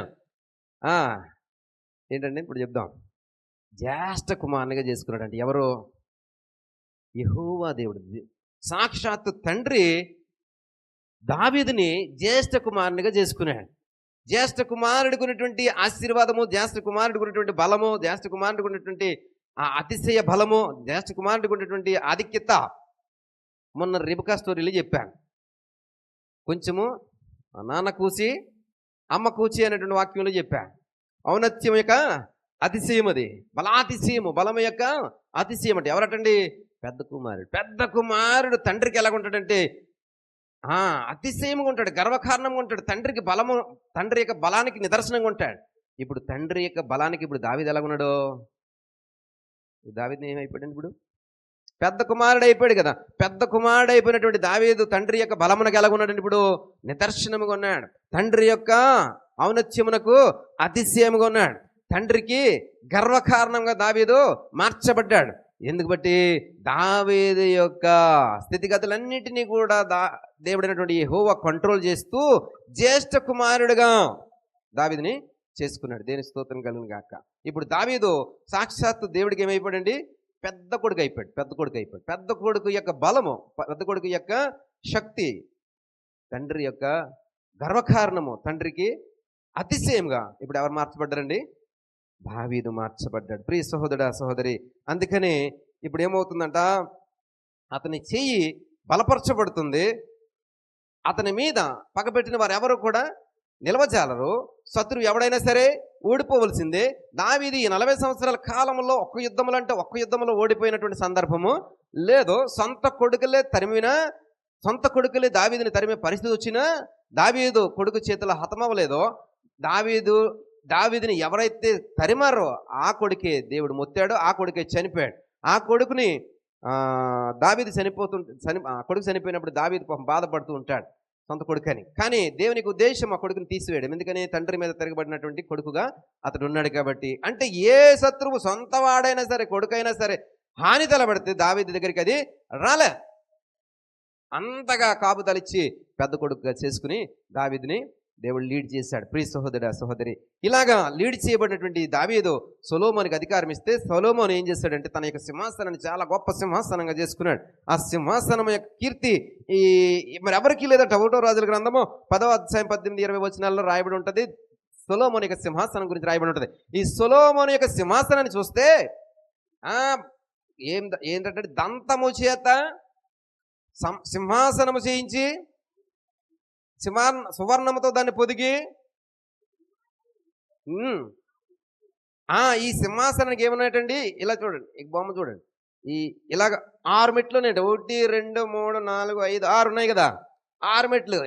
ఏంటండి ఇప్పుడు చెప్దాం. జ్యేష్ఠ కుమారునిగా చేసుకున్నాడు అంటే ఎవరు? యెహోవా దేవుడు. సాక్షాత్తు తండ్రి దావీదుని జ్యేష్ఠ కుమారునిగా చేసుకున్నాడు. జ్యేష్ఠ కుమారుడికి ఉన్నటువంటి ఆశీర్వాదము, జ్యేష్ఠ కుమారుడికి ఉన్నటువంటి బలము, జ్యేష్ఠ కుమారుడికి ఉన్నటువంటి అతిశయ బలము, జ్యేష్ఠ కుమారుడికి ఉన్నటువంటి ఆధిక్యత మొన్న రిబకా స్టోరీలో చెప్పాను. కొంచెము నాన్న కూచి అమ్మ కూచి అనేటువంటి వాక్యంలో చెప్పా. ఔన్నత్యం యొక్క అతిశయం, అది బలాతిశయము, బలము యొక్క అతిశయం. అంటే ఎవరటండి? పెద్ద కుమారుడు తండ్రికి ఎలాగుంటాడంటే అతిశయంగా ఉంటాడు, గర్వకారణంగా ఉంటాడు, తండ్రికి బలము, తండ్రి యొక్క బలానికి నిదర్శనంగా ఉంటాడు. ఇప్పుడు తండ్రి యొక్క బలానికి ఇప్పుడు దావీదు ఎలాగున్నాడు? దావీదు ఏమైపోయాడు? ఇప్పుడు పెద్ద కుమారుడు అయిపోయాడు కదా. పెద్ద కుమారుడు అయిపోయినటువంటి దావీదు తండ్రి యొక్క బలమునకు ఎలాగున్నాడు? ఇప్పుడు నిదర్శనముగా ఉన్నాడు. తండ్రి యొక్క ఔన్నత్యమునకు అతిశయముగా ఉన్నాడు. తండ్రికి గర్వకారణంగా దావీదు మార్చబడ్డాడు. ఎందుకు బట్టి? దావీదు యొక్క స్థితిగతులన్నిటినీ కూడా దేవుడైనటువంటి యెహోవా కంట్రోల్ చేస్తూ జ్యేష్ఠ కుమారుడుగా దావీదుని చేసుకున్నాడు. దేని స్తోత్రం కలుగును గాక. ఇప్పుడు దావీదు సాక్షాత్తు దేవుడికి ఏమైపోయాడండి? పెద్ద కొడుకు అయిపోయాడు. పెద్ద కొడుకు యొక్క బలము, పెద్ద కొడుకు యొక్క శక్తి, తండ్రి యొక్క గర్వకారణము, తండ్రికి అతిశయంగా ఇప్పుడు ఎవరు మార్చబడ్డారండి? దావీదు మార్చబడ్డాడు. ప్రియ సహోదరా, సహోదరి, అందుకని ఇప్పుడు ఏమవుతుందంట? అతని చెయ్యి బలపరచబడుతుంది, అతని మీద పగబెట్టిన వారు ఎవరు కూడా నిలవజాలరు, శత్రువు ఎవడైనా సరే ఓడిపోవలసిందే. దావీదు ఈ 40 సంవత్సరాల కాలంలో ఒక్క యుద్ధంలో ఓడిపోయినటువంటి సందర్భము లేదు. సొంత కొడుకులే దావీదుని తరిమే పరిస్థితి వచ్చినా దావీదు కొడుకు చేతిలో హతమవ్వలేదు. దావీదు దావీదుని ఎవరైతే తరిమారో ఆ కొడుకే దేవుడు మొత్తాడు, ఆ కొడుకే చనిపోయాడు. ఆ కొడుకుని దావీదు ఆ కొడుకు చనిపోయినప్పుడు దావీదు పాపం బాధపడుతూ ఉంటాడు సొంత కొడుకని. కానీ దేవునికి ఉద్దేశం ఆ కొడుకుని తీసివేయడం. ఎందుకని? తండ్రి మీద తిరగబడినటువంటి కొడుకుగా అతడు ఉన్నాడు కాబట్టి. అంటే ఏ శత్రువు సొంత వాడైనా సరే, కొడుకైనా సరే హాని తలబడితే దావీదు దగ్గరికి అది రాలే. అంతగా కాపుదలిచ్చి పెద్ద కొడుకుగా చేసుకుని దావీదుని దేవుడు లీడ్ చేశాడు. ప్రియ సహోదరుడా, సహోదరి, ఇలాగా లీడ్ చేయబడినటువంటి దావీదు సొలొమోనుకి అధికారం ఇస్తే సొలొమోను ఏం చేశాడంటే తన యొక్క సింహాసనాన్ని చాలా గొప్ప సింహాసనంగా చేసుకున్నాడు. ఆ సింహాసనం యొక్క కీర్తి మరి ఎవరికి లేదట. 1వ రాజుల గ్రంథము 10వ అధ్యాయం 18-20 వచనాల్లో రాయబడి ఉంటుంది. సొలొమోను యొక్క సింహాసనం గురించి రాయబడి ఉంటుంది. ఈ సొలొమోను యొక్క సింహాసనాన్ని చూస్తే ఏంటంటే దంతము చేత సింహాసనము చేయించి సువర్ణముతో దాన్ని పొదిగి ఈ సింహాసనానికి ఏమన్నాయటండి, ఇలా చూడండి, ఈ బొమ్మ చూడండి, ఇలాగ 6 మెట్లు ఉన్నాయండి. 1 2 3 4 5 6 ఉన్నాయి కదా, 6 మెట్లు.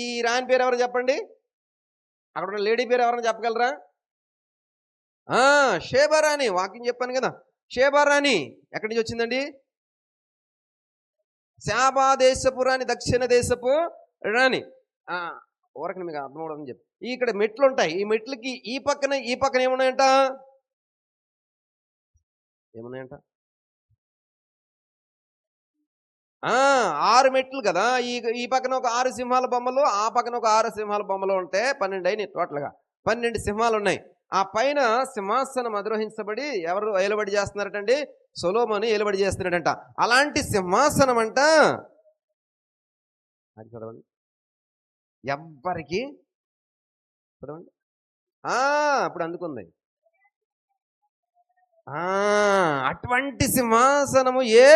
ఈ రాణి పేరు ఎవరు చెప్పండి? అక్కడ ఉన్న లేడీ పేరు ఎవరైనా చెప్పగలరా? షేబారాణి. వాకింగ్ చెప్పాను కదా, షేబారాణి ఎక్కడి నుంచి వచ్చిందండి? శాబా దేశపు రాణి, దక్షిణ దేశపు రాణి. ఊరకని మీకు అర్థమవడం చెప్పి ఇక్కడ మెట్లు ఉంటాయి. ఈ మెట్లకి ఈ పక్కన ఏమున్నాయంట? 6 మెట్లు కదా. ఈ పక్కన ఒక 6 సింహాల బొమ్మలు, ఆ పక్కన ఒక 6 సింహాల బొమ్మలు ఉంటే 12 అయినాయి. టోటల్గా 12 సింహాలు ఉన్నాయి. ఆ పైన సింహాసనం అధిరోహించబడి ఎవరు ఏలుబడి చేస్తున్నారటండి? సొలొమోను ఏలుబడి చేస్తున్నాడంట. అలాంటి సింహాసనం అంట అది చదవండి, ఎవ్వరికి చదవండి. ఇప్పుడు అందుకుంది. అటువంటి సింహాసనము ఏ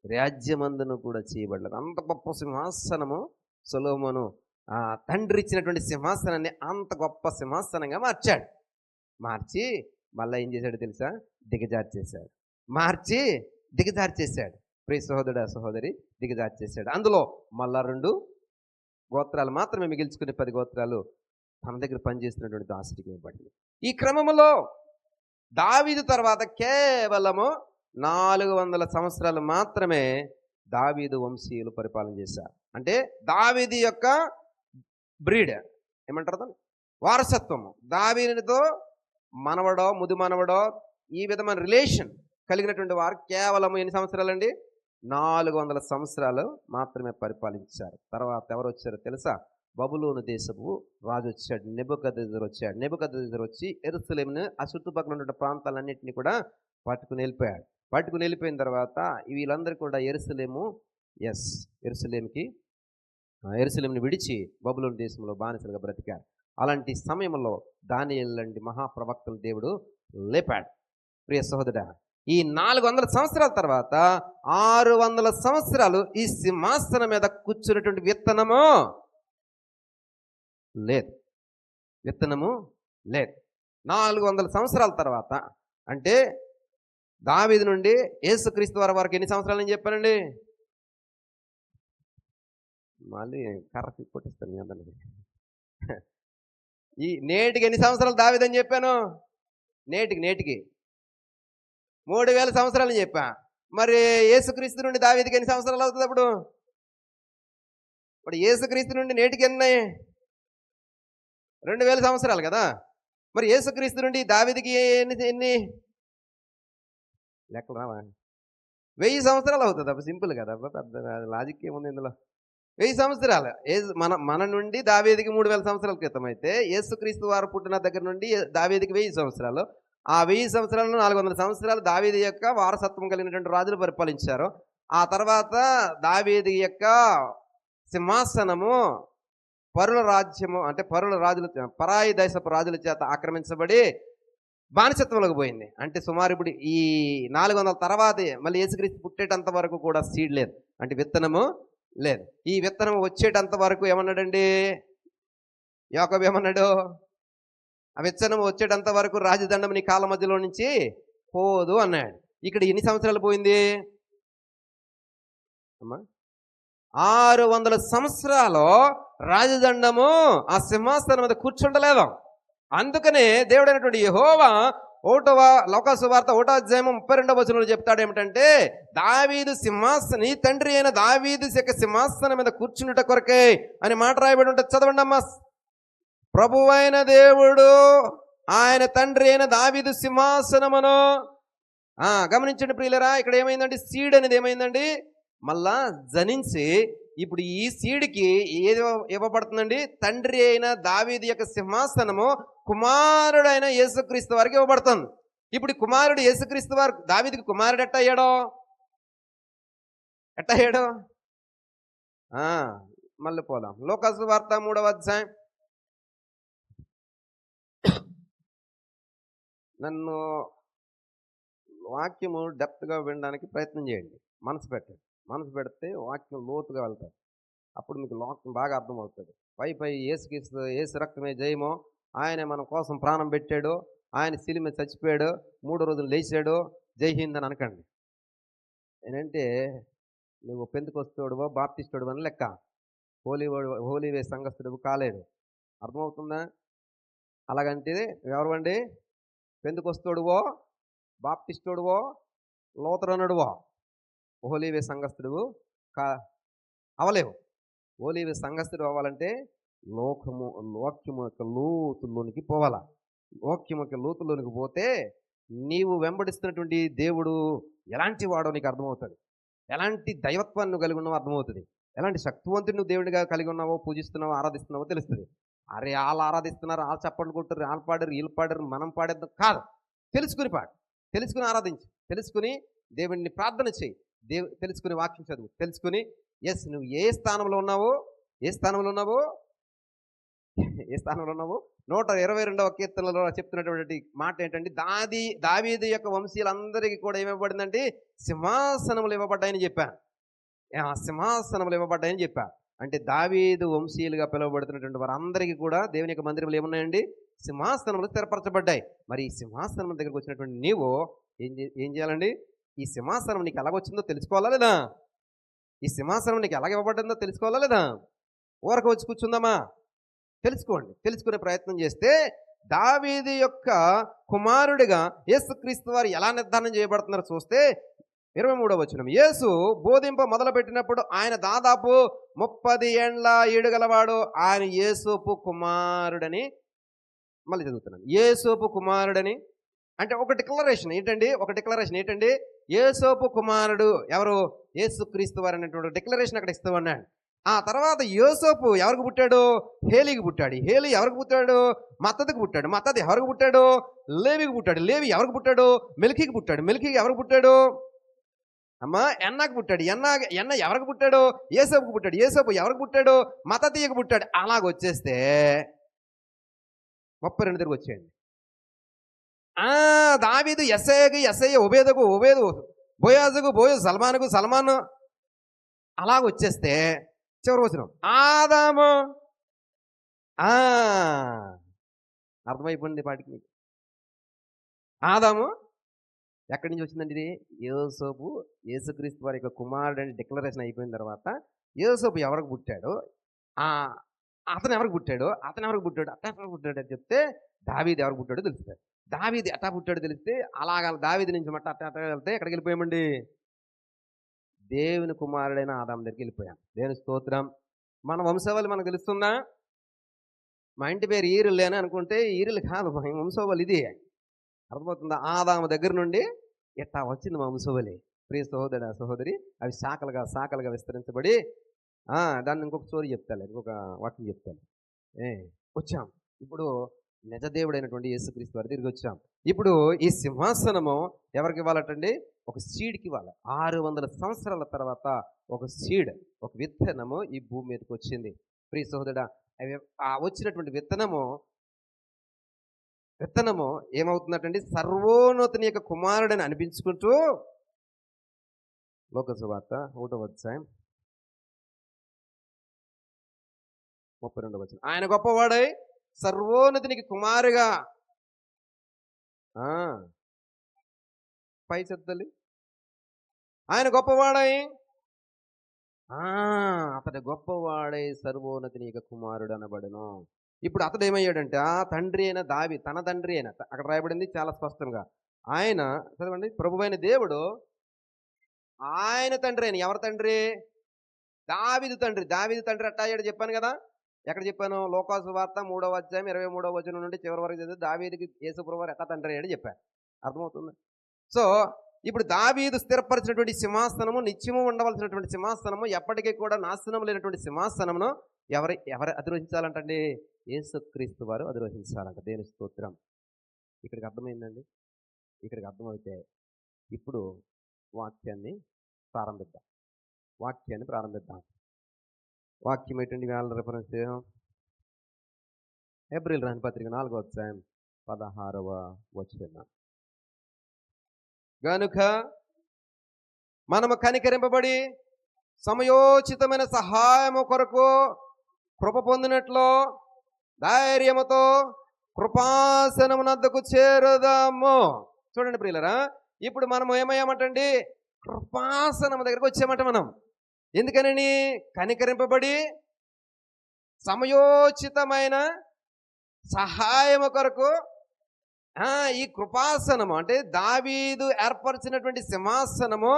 రాజ్యమందును కూడా చేయబడలేదు. అంత గొప్ప సింహాసనము సొలొమోను తండ్రి ఇచ్చినటువంటి సింహాసనాన్ని అంత గొప్ప సింహాసనంగా మార్చి మళ్ళీ ఏం చేశాడు తెలుసా? దిగజార్చేశాడు. ప్రియ సహోదరుడా, సహోదరి, దిగజార్చేశాడు. అందులో మళ్ళా 2 గోత్రాలు మాత్రమే మిగిల్చుకుని 10 గోత్రాలు తన దగ్గర పనిచేస్తున్నటువంటి దాసుడికి ఇవ్వబడింది. ఈ క్రమంలో దావీదు తర్వాత కేవలము 400 సంవత్సరాలు మాత్రమే దావీదు వంశీయులు పరిపాలన చేశారు. అంటే దావీదు యొక్క బ్రీడ్ ఏమంటారు దాన్ని? వారసత్వము. దావీదుతో మనవడో ముది మనవడో ఈ విధమైన రిలేషన్ కలిగినటువంటి వారు కేవలం ఎన్ని సంవత్సరాలండి? 400 సంవత్సరాలు మాత్రమే పరిపాలించారు. తర్వాత ఎవరు వచ్చారో తెలుసా? బబులోను దేశపు రాజు వచ్చాడు, నెబుకద్నెజరు వచ్చి యెరూషలేమును ఆ చుట్టుపక్కల ఉన్న ప్రాంతాలన్నింటినీ కూడా పట్టుకుని వెళ్ళిపోయిన తర్వాత వీళ్ళందరూ కూడా యెరూషలేముని విడిచి బబులోను దేశంలో బానిసలుగా బ్రతికారు. అలాంటి సమయంలో దానియేలు లాంటి మహాప్రవక్తలు దేవుడు లేపాడు. ప్రియ సహోదరుడా, ఈ 400 సంవత్సరాల తర్వాత 600 సంవత్సరాలు ఈ సింహాసనం మీద కూర్చున్నటువంటి విత్తనము లేదు. 400 సంవత్సరాల తర్వాత అంటే దావీదు నుండి యేసుక్రీస్తు వారి వరకు ఎన్ని సంవత్సరాలు నేను చెప్పానండి? మళ్ళీ కర్రకి కొట్టిస్తాను మీ అందరినీ. ఈ నేటికి ఎన్ని సంవత్సరాలు దావీదు అని చెప్పాను? నేటికి 3000 సంవత్సరాలు చెప్పా. మరి యేసుక్రీస్తు నుండి దావీదుకి ఎన్ని సంవత్సరాలు అవుతుంది? ఇప్పుడు యేసుక్రీస్తు నుండి నేటికి ఎన్ని? 2000 సంవత్సరాలు కదా. మరి యేసుక్రీస్తు నుండి దావీదుకి ఎన్ని లెక్కలు రావా? 1000 సంవత్సరాలు అవుతుంది. అప్పుడు సింపుల్ కదా, పెద్ద లాజిక్ ఏముంది ఇందులో? 1000 సంవత్సరాలు. మన నుండి దావీదుకి 3000 సంవత్సరాల క్రితం అయితే యేసుక్రీస్తు వారు పుట్టిన దగ్గర నుండి దావీదుకి 1000 సంవత్సరాలు. ఆ 1000 సంవత్సరాలను 400 సంవత్సరాలు దావీదు యొక్క వారసత్వం కలిగినటువంటి రాజులు పరిపాలించారు. ఆ తర్వాత దావీదు యొక్క సింహాసనము పరుల రాజ్యము అంటే పరాయి దేశపు రాజుల చేత ఆక్రమించబడి బానిసత్వంలోకి పోయింది. అంటే సుమారు ఇప్పుడు ఈ 400 తర్వాత మళ్ళీ యేసుక్రీస్తు పుట్టేటంత వరకు కూడా సీడ్ లేదు, అంటే విత్తనము లేదు. ఈ విత్తనం వచ్చేటంత వరకు ఏమన్నాడండి యాకోబు? ఏమన్నాడు? ఆ విత్తనం వచ్చేటంత వరకు రాజదండం నీ కాళ్ళ మధ్యలో నుంచి పోదు అన్నాడు. ఇక్కడ ఎన్ని సంవత్సరాలు పోయింది అమ్మా? 600 సంవత్సరాలు రాజదండము ఆ సింహాసనం మీద కూర్చుండలేదు. అందుకనే దేవుడైనటువంటి యెహోవా ఒకటవ లోకాసు వార్త 1వ అధ్యాయం 32వ వచనంలో చెప్తాడు ఏమిటంటే, దావీదు సింహాసనం, నీ తండ్రి అయిన దావీదు యొక్క సింహాసనం మీద కూర్చుండుట కొరకే అని మాట రాయబడి ఉంటుంది. చదవండి అమ్మా. ప్రభువైన దేవుడు ఆయన తండ్రి అయిన దావీదు సింహాసనమును గమనించండి ప్రియులరా, ఇక్కడ ఏమైందండి, సీడ్ అనేది ఏమైందండి మళ్ళా జనించి, ఇప్పుడు ఈ సీడ్కి ఏది ఇవ్వబడుతుందండి, తండ్రి అయిన దావీదు యొక్క సింహాసనము కుమారుడైన యేసుక్రీస్తు వారికి ఇవ్వబడుతుంది. ఇప్పుడు కుమారుడు యేసుక్రీస్తు వారు దావీదుకి కుమారుడు ఎట్టయ్యాడో మళ్ళీ పోదాం. లోకాసు వార్త 3వ అధ్యాయం. నన్ను వాక్యము డెప్త్గా వినడానికి ప్రయత్నం చేయండి, మనసు పెడితే వాక్యం లోతుగా వెళ్తారు. అప్పుడు మీకు వాక్యం బాగా అర్థమవుతుంది. పై ఏసు రక్తమే జయమో, ఆయన మన కోసం ప్రాణం పెట్టాడు, ఆయన శిలువ మీద చచ్చిపోయాడు, 3 రోజులు లేచాడు, జై హింద్ అని అనకండి. ఏంటంటే నువ్వు పెంతెకొస్తేవాడివో బాప్టిస్టుడివో అని లెక్క, హోలీవే సంఘస్థుడివి కాలేదు. అర్థమవుతుందా? అలాగంటే ఎవరు అండి, పెంతెకొస్తేవాడివో బాప్టిస్టుడివో లూథరనుడివో హోలీవే సంఘస్థుడు అవలేవు. హోలీవే సంఘస్థుడు అవ్వాలంటే వాక్యము యొక్క లోతుల్లోనికి పోవాలా. వాక్యం యొక్క లోతుల్లోనికి పోతే నీవు వెంబడిస్తున్నటువంటి దేవుడు ఎలాంటి వాడో నీకు అర్థమవుతుంది, ఎలాంటి దైవత్వాన్ని నువ్వు కలిగి ఉన్నావో అర్థమవుతుంది, ఎలాంటి శక్తివంతుడు నువ్వు దేవుడిగా కలిగి ఉన్నావో, పూజిస్తున్నావో, ఆరాధిస్తున్నావో తెలుస్తుంది. అరే వాళ్ళు ఆరాధిస్తున్నారు, వాళ్ళు చప్పట్లు కొట్టారు, వాళ్ళు పాడారు, వీళ్ళు పాడారు, మనం పాడేద్దాం కాదు. తెలుసుకుని ఆరాధించు, తెలుసుకుని దేవుడిని ప్రార్థన చేయి, తెలుసుకుని వాక్యం చదువు, తెలుసుకుని నువ్వు ఏ స్థానంలో ఉన్నావో 122వ కీర్తనలో చెప్తున్నటువంటి మాట ఏంటంటే, దావీదు యొక్క వంశీయులందరికీ కూడా ఏమివ్వబడిందంటే సింహాసనములు ఇవ్వబడ్డాయని చెప్పాను. సింహాసనములు ఇవ్వబడ్డాయని చెప్పా అంటే దావీదు వంశీయులుగా పిలువబడుతున్నటువంటి వారందరికీ కూడా దేవుని యొక్క మందిరంలో ఏమున్నాయండి, సింహాసనములు స్థిరపరచబడ్డాయి. మరి ఈ సింహాసనం దగ్గరకు వచ్చినటువంటి నీవు ఏం చేయాలండి, ఈ సింహాసనం నీకు ఎలాగొచ్చిందో తెలుసుకోవాలా లేదా, ఈ సింహాసనం నీకు ఎలాగ ఇవ్వబడిందో తెలుసుకోవాలా లేదా, ఊరకు వచ్చి కూర్చుందామా, తెలుసుకునే ప్రయత్నం చేస్తే దావీదు యొక్క కుమారుడిగా యేసుక్రీస్తు వారు ఎలా నిర్ధారణ చేయబడుతున్నారో చూస్తే 23వ వచనం, యేసు బోధింప మొదలుపెట్టినప్పుడు ఆయన దాదాపు 30 ఏండ్ల ఈడుగలవాడు. ఆయన యేసోపు కుమారుడని, మళ్ళీ చదువుతున్నాను, యేసోపు కుమారుడని అంటే ఒక డిక్లరేషన్ ఏంటండి, యేసోపు కుమారుడు ఎవరు, యేసుక్రీస్తు వారు అనేటువంటి డిక్లరేషన్ అక్కడ ఇస్తూ ఉన్నాడు. ఆ తర్వాత యోసేపు ఎవరికి పుట్టాడు, హేలీకి పుట్టాడు. హేలీ ఎవరికి పుట్టాడు, మత్తదికి పుట్టాడు. మత్తది ఎవరికి పుట్టాడు, లేవికి పుట్టాడు. లేవి ఎవరికి పుట్టాడు, మెల్కీకి పుట్టాడు. మెల్కీకి ఎవరికి పుట్టాడు, ఎన్నాకి పుట్టాడు. ఎన్న ఎవరికి పుట్టాడు, యేసోపుకి పుట్టాడు. యేసోపు ఎవరికి పుట్టాడు, మత్తతీయకు పుట్టాడు. అలాగొచ్చేస్తే 32 దగ్గర వచ్చేయండి. దావీదు యెస్సయి ఒబేదుకు, ఒబేదు బోయాజుకు, బోయాజు సల్మానుకు, సల్మాను అలాగొచ్చేస్తే చివరి వచనం ఆదాము. అర్థమైపోయింది పాటికి మీకు. ఆదాము ఎక్కడి నుంచి వచ్చిందండి, ఇది యోసేపు యేసుక్రీస్తు వారి యొక్క కుమారుడు అని డిక్లరేషన్ అయిపోయిన తర్వాత యోసేపు ఎవరికి పుట్టాడు, అతను ఎవరికి పుట్టాడు అని చెప్తే దావీదు ఎవరికి పుట్టాడో తెలుస్తుంది. దావీదు ఎట్టా పుట్టాడో తెలిస్తే అలాగా దావీదు నుంచి మట్ట అట్ట వెళ్తే ఎక్కడికి వెళ్ళిపోయామండి, దేవుని కుమారుడైన ఆదాము దగ్గరికి వెళ్ళిపోయాం. దేవుని స్తోత్రం. మన వంశవాళి మనకు తెలుస్తుందా, మా ఇంటి పేరు ఈరులు అని అనుకుంటే ఈరులు కాదు, మా వంశవాళి ఇది. అర్థమవుతుందా? ఆదాము దగ్గర నుండి ఎట్టా వచ్చింది మా వంశవాళి. ప్రియ సహోదరి, అవి శాఖలుగా విస్తరించబడి దాన్ని ఇంకొక స్టోరీ చెప్తాను, ఇంకొక వాక్యం చెప్తాను. వచ్చాం ఇప్పుడు నిజదేవుడైనటువంటి యేసుక్రీస్తు వారి తిరిగి వచ్చాం. ఇప్పుడు ఈ సింహాసనము ఎవరికి ఇవ్వాలటండి, ఒక సీడ్కి ఇవ్వాలి. 600 సంవత్సరాల తర్వాత ఒక సీడ్, ఒక విత్తనము ఈ భూమి మీదకి వచ్చింది. ప్రియ సహోదరుడా, వచ్చినటువంటి విత్తనము ఏమవుతుందటండి, సర్వోన్నతుని యొక్క కుమారుడని అనిపించుకుంటూ, లోకాసు వార్త 1వ అధ్యాయం 32వ వచనం, ఆయన గొప్పవాడై సర్వోన్నతునికి కుమారుగా పై చెత్తలి, ఆయన గొప్పవాడై అతడు గొప్పవాడై సర్వోన్నతిని యొక్క కుమారుడు అనబడను. ఇప్పుడు అతడు ఏమయ్యాడంటే ఆ తండ్రి అయిన తన తండ్రి అయిన అక్కడ రాయబడింది చాలా స్పష్టంగా. ఆయన చదవండి, ప్రభువైన దేవుడు ఆయన తండ్రి అయిన ఎవరి తండ్రి? దావీదు తండ్రి. దావీదు తండ్రి ఎట్టా అయ్యాడు చెప్పాను కదా. ఎక్కడ చెప్పాను? లోకాసు వార్త 3వ అధ్యాయం 23వ వచనం నుండి చివరి వరకు చదివి దావీదుకి యేసు ప్రభువారు ఎట్టా తండ్రి అయ్యాడు చెప్పాను. అర్థమవుతుంది? సో ఇప్పుడు దావీదు స్థిరపరిచినటువంటి సింహాసనము, నిత్యము ఉండవలసినటువంటి సింహాసనము, ఎప్పటికీ కూడా నాశనం లేనటువంటి సింహాసనమును ఎవరు అధిరోహించాలంటండి? యేసుక్రీస్తు వారు అధిరోహించాలంట. దేవుని స్తోత్రం. ఇక్కడికి అర్థమైందండి. ఇక్కడికి అర్థమైతే ఇప్పుడు వాక్యాన్ని ప్రారంభిద్దాం. వాక్యం ఏంటండి? వేళ రిఫరెన్స్ ఏప్రిల్ రాని పత్రిక 4వ అధ్యాయం 16వ వచనం. గనుక మనము కనికరింపబడి సమయోచితమైన సహాయము కొరకు కృప పొందినట్లు ధైర్యముతో కృపాసనమునద్దకు చేరుదాము. చూడండి ప్రియులరా, ఇప్పుడు మనం ఏమయ్యామంటండి? కృపాసనము దగ్గరకు వచ్చామంట మనం. ఎందుకని? కనికరింపబడి సమయోచితమైన సహాయము కొరకు ఈ కృపాసనము అంటే దావీదు ఏర్పరిచినటువంటి సింహాసనము,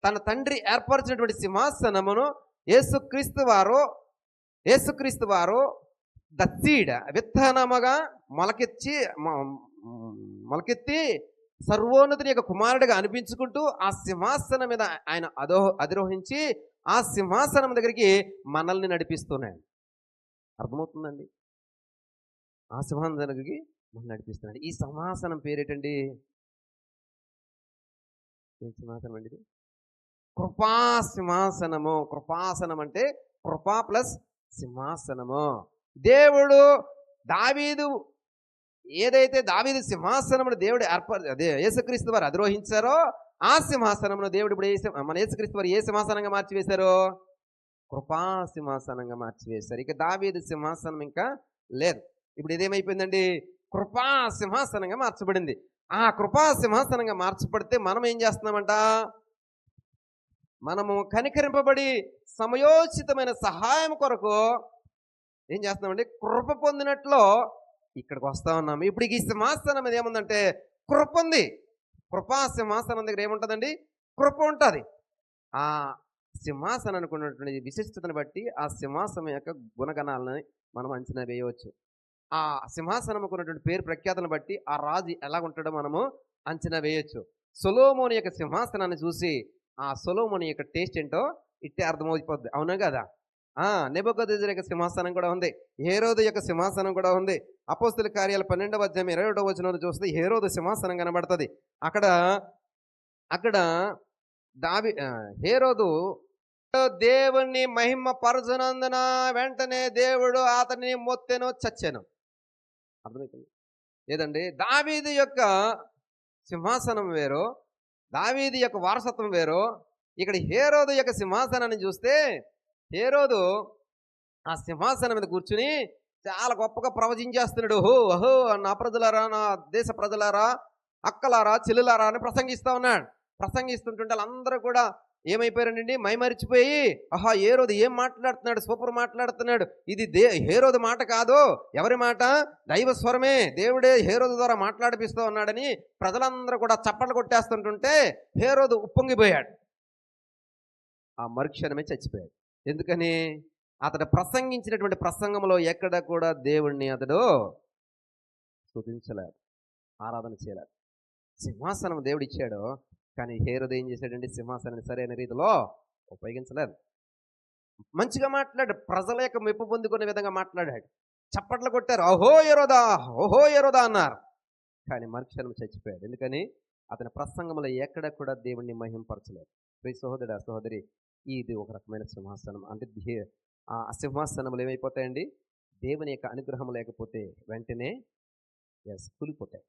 తన తండ్రి ఏర్పరిచినటువంటి సింహాసనమును యేసుక్రీస్తు వారు ద సీడ్ విత్తనముగా మొలకెత్తి సర్వోన్నతుని యొక్క కుమారుడిగా అనిపించుకుంటూ ఆ సింహాసనం మీద ఆయన అధిరోహించి ఆ సింహాసనం దగ్గరికి మనల్ని నడిపిస్తున్నాడు. అర్థమవుతుందండి? ఆ సింహాసనం దగ్గరికి మనం నడిపిస్తున్నాడు. ఈ సింహాసనం పేరేటండి? ఏం సింహాసనం అండి ఇది? కృపా సింహాసనము. కృపాసనం అంటే కృపా ప్లస్ సింహాసనము. దేవుడు ఏదైతే దావీదు సింహాసనమును దేవుడు యేసుక్రీస్తు వారు అధిరోహించారో ఆ సింహాసనమును దేవుడు ఇప్పుడు మన యేసుక్రీస్తు వారు ఏ సింహాసనంగా మార్చివేశారో? కృపా సింహాసనంగా మార్చివేశారు. ఇక దావీదు సింహాసనం ఇంకా లేదు. ఇప్పుడు ఇదేమైపోయిందండి? కృపా సింహాసనంగా మార్చబడింది. ఆ కృపా సింహాసనంగా మార్చబడితే మనం ఏం చేస్తున్నామంట? మనము కనికరింపబడి సమయోచితమైన సహాయం కొరకు ఏం చేస్తున్నామండి? కృప పొందినట్లు ఇక్కడికి వస్తా ఉన్నాము. ఇప్పుడు ఈ సింహాసనం మీద ఏముందంటే కృప ఉంది. కృపా సింహాసనం దగ్గర ఏముంటుందండి? కృప ఉంటుంది. ఆ సింహాసనానికి ఉన్నటువంటి విశిష్టతను బట్టి ఆ సింహాసనం యొక్క గుణగణాలను మనం అంచనా వేయవచ్చు. ఆ సింహాసనముకు ఉన్నటువంటి పేరు ప్రఖ్యాతలను బట్టి ఆ రాజు ఎలా ఉంటాడో మనము అంచనా వేయొచ్చు. సొలొమోను యొక్క సింహాసనాన్ని చూసి ఆ సొలొమోను యొక్క టేస్ట్ ఏంటో ఇట్టే అర్థమైపోద్ది. అవునా కదా? నెబుకద్నెజరు యొక్క సింహాసనం కూడా ఉంది. హేరోదు యొక్క సింహాసనం కూడా ఉంది. అపోస్తుల కార్యాలు 12వ అధ్యాయం 21వ వచనంలో చూస్తే హేరోదు సింహాసనం కనబడుతుంది. అక్కడ హేరోదు దేవుణ్ణి మహిమ పరచునందున వెంటనే దేవుడు అతన్ని మొత్తెను, చచ్చెను. అర్థమవుతుంది లేదండి? దావీదు యొక్క సింహాసనం వేరు, దావీదు యొక్క వారసత్వం వేరు. ఇక్కడ హేరోదు యొక్క సింహాసనాన్ని చూస్తే హేరోదు ఆ సింహాసనం మీద కూర్చుని చాలా గొప్పగా ప్రవచించేస్తున్నాడు. ఓహో నా ప్రజలారా, నా దేశ ప్రజలారా, అక్కలారా, చెల్లులారా అని ప్రసంగిస్తూ ఉన్నాడు. ప్రసంగిస్తుంటుంటే వాళ్ళందరూ కూడా ఏమైపోయారండి? మైమరిచిపోయి, హేరోదు ఏం మాట్లాడుతున్నాడు, సూపర్ మాట్లాడుతున్నాడు, ఇది హేరోదు మాట కాదు, ఎవరి మాట? దైవ స్వరమే, దేవుడే హేరోదు ద్వారా మాట్లాడిపిస్తూ ఉన్నాడని ప్రజలందరూ కూడా చప్పట్లు కొట్టేస్తుంటుంటే హేరోదు ఉప్పొంగిపోయాడు. ఆ మరుక్షణమే చచ్చిపోయాడు. ఎందుకని? అతడు ప్రసంగించినటువంటి ప్రసంగంలో ఎక్కడ కూడా దేవుణ్ణి అతడు స్తుతించలేదు, ఆరాధన చేయలేదు. సింహాసనం దేవుడు ఇచ్చాడు, కానీ హేరోదు ఏం చేశాడండి? సింహాసనాన్ని సరైన రీతిలో ఉపయోగించలేదు. మంచిగా మాట్లాడు, ప్రజల యొక్క మెప్పు పొందుకునే విధంగా మాట్లాడాడు. చప్పట్లు కొట్టారు, ఓహో యెరోదా అన్నారు. కానీ మరుక్షణం చచ్చిపోయాడు. ఎందుకని? అతని ప్రసంగంలో ఎక్కడ కూడా దేవుణ్ణి మహింపరచలేదు. ప్రియ సహోదరుడా, సహోదరి, ఇది ఒక రకమైన సింహాసనం. అంటే ఆ సింహాసనములు ఏమైపోతాయండి? దేవుని యొక్క అనుగ్రహం లేకపోతే వెంటనే కూలిపోతాయి.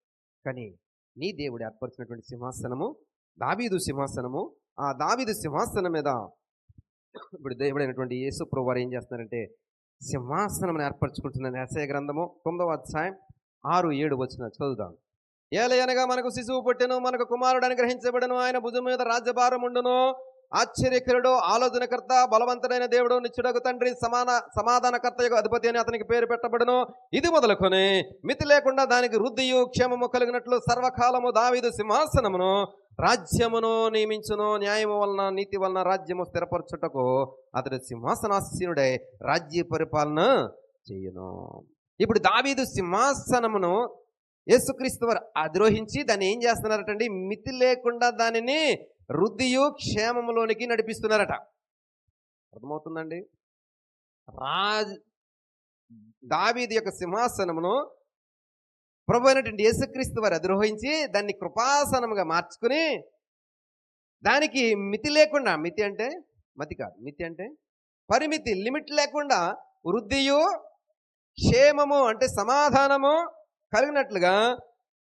కానీ నీ దేవుడు ఏర్పరిచినటువంటి సింహాసనము దావీదు సింహాసనము. ఆ దావీదు సింహాసనం మీద ఇప్పుడు దేవుడైనటువంటి యేసు ప్రభువు వారు ఏం చేస్తున్నారంటే సింహాసనం ఏర్పరచుకుంటున్న యెషయా గ్రంథము 9వ అధ్యాయం 6-7 వచనాలు చదువుదాం. ఏలయనగా మనకు శిశువు పుట్టెను, మనకు కుమారుడు అనుగ్రహించబడెను, ఆయన భుజం మీద రాజ్యభారం ఉండును, ఆశ్చర్యకరుడు, ఆలోచనకర్త, బలవంతుడైన దేవుడు, నిత్యుడగు తండ్రి, సమాధానకర్త యొక్క అధిపతి అని అతనికి పేరు పెట్టబడును. ఇది మొదలుకొని మితి లేకుండా దానికి వృద్ధియు క్షేమము కలిగినట్లు సర్వకాలము దావీదు సింహాసనమును రాజ్యమును నియమించును. న్యాయము వలన నీతి వలన రాజ్యము స్థిరపరచుటకు అతడు సింహాసనాసీనుడై రాజ్య పరిపాలన చేయును. ఇప్పుడు దావీదు సింహాసనమును యేసుక్రీస్తు వారు అధిరోహించి దాన్ని ఏం చేస్తున్నారటండి? మితి లేకుండా దానిని వృద్ధియు క్షేమములోనికి నడిపిస్తున్నారట. అర్థమవుతుందండి? దావీదు యొక్క సింహాసనమును ప్రభు అయినటువంటి యేసుక్రీస్తు వారు అధిరోహించి దాన్ని కృపాసనముగా మార్చుకుని దానికి మితి లేకుండా, మితి అంటే మతి కాదు, మితి అంటే పరిమితి, లిమిట్ లేకుండా వృద్ధియు క్షేమము అంటే సమాధానము కలిగినట్లుగా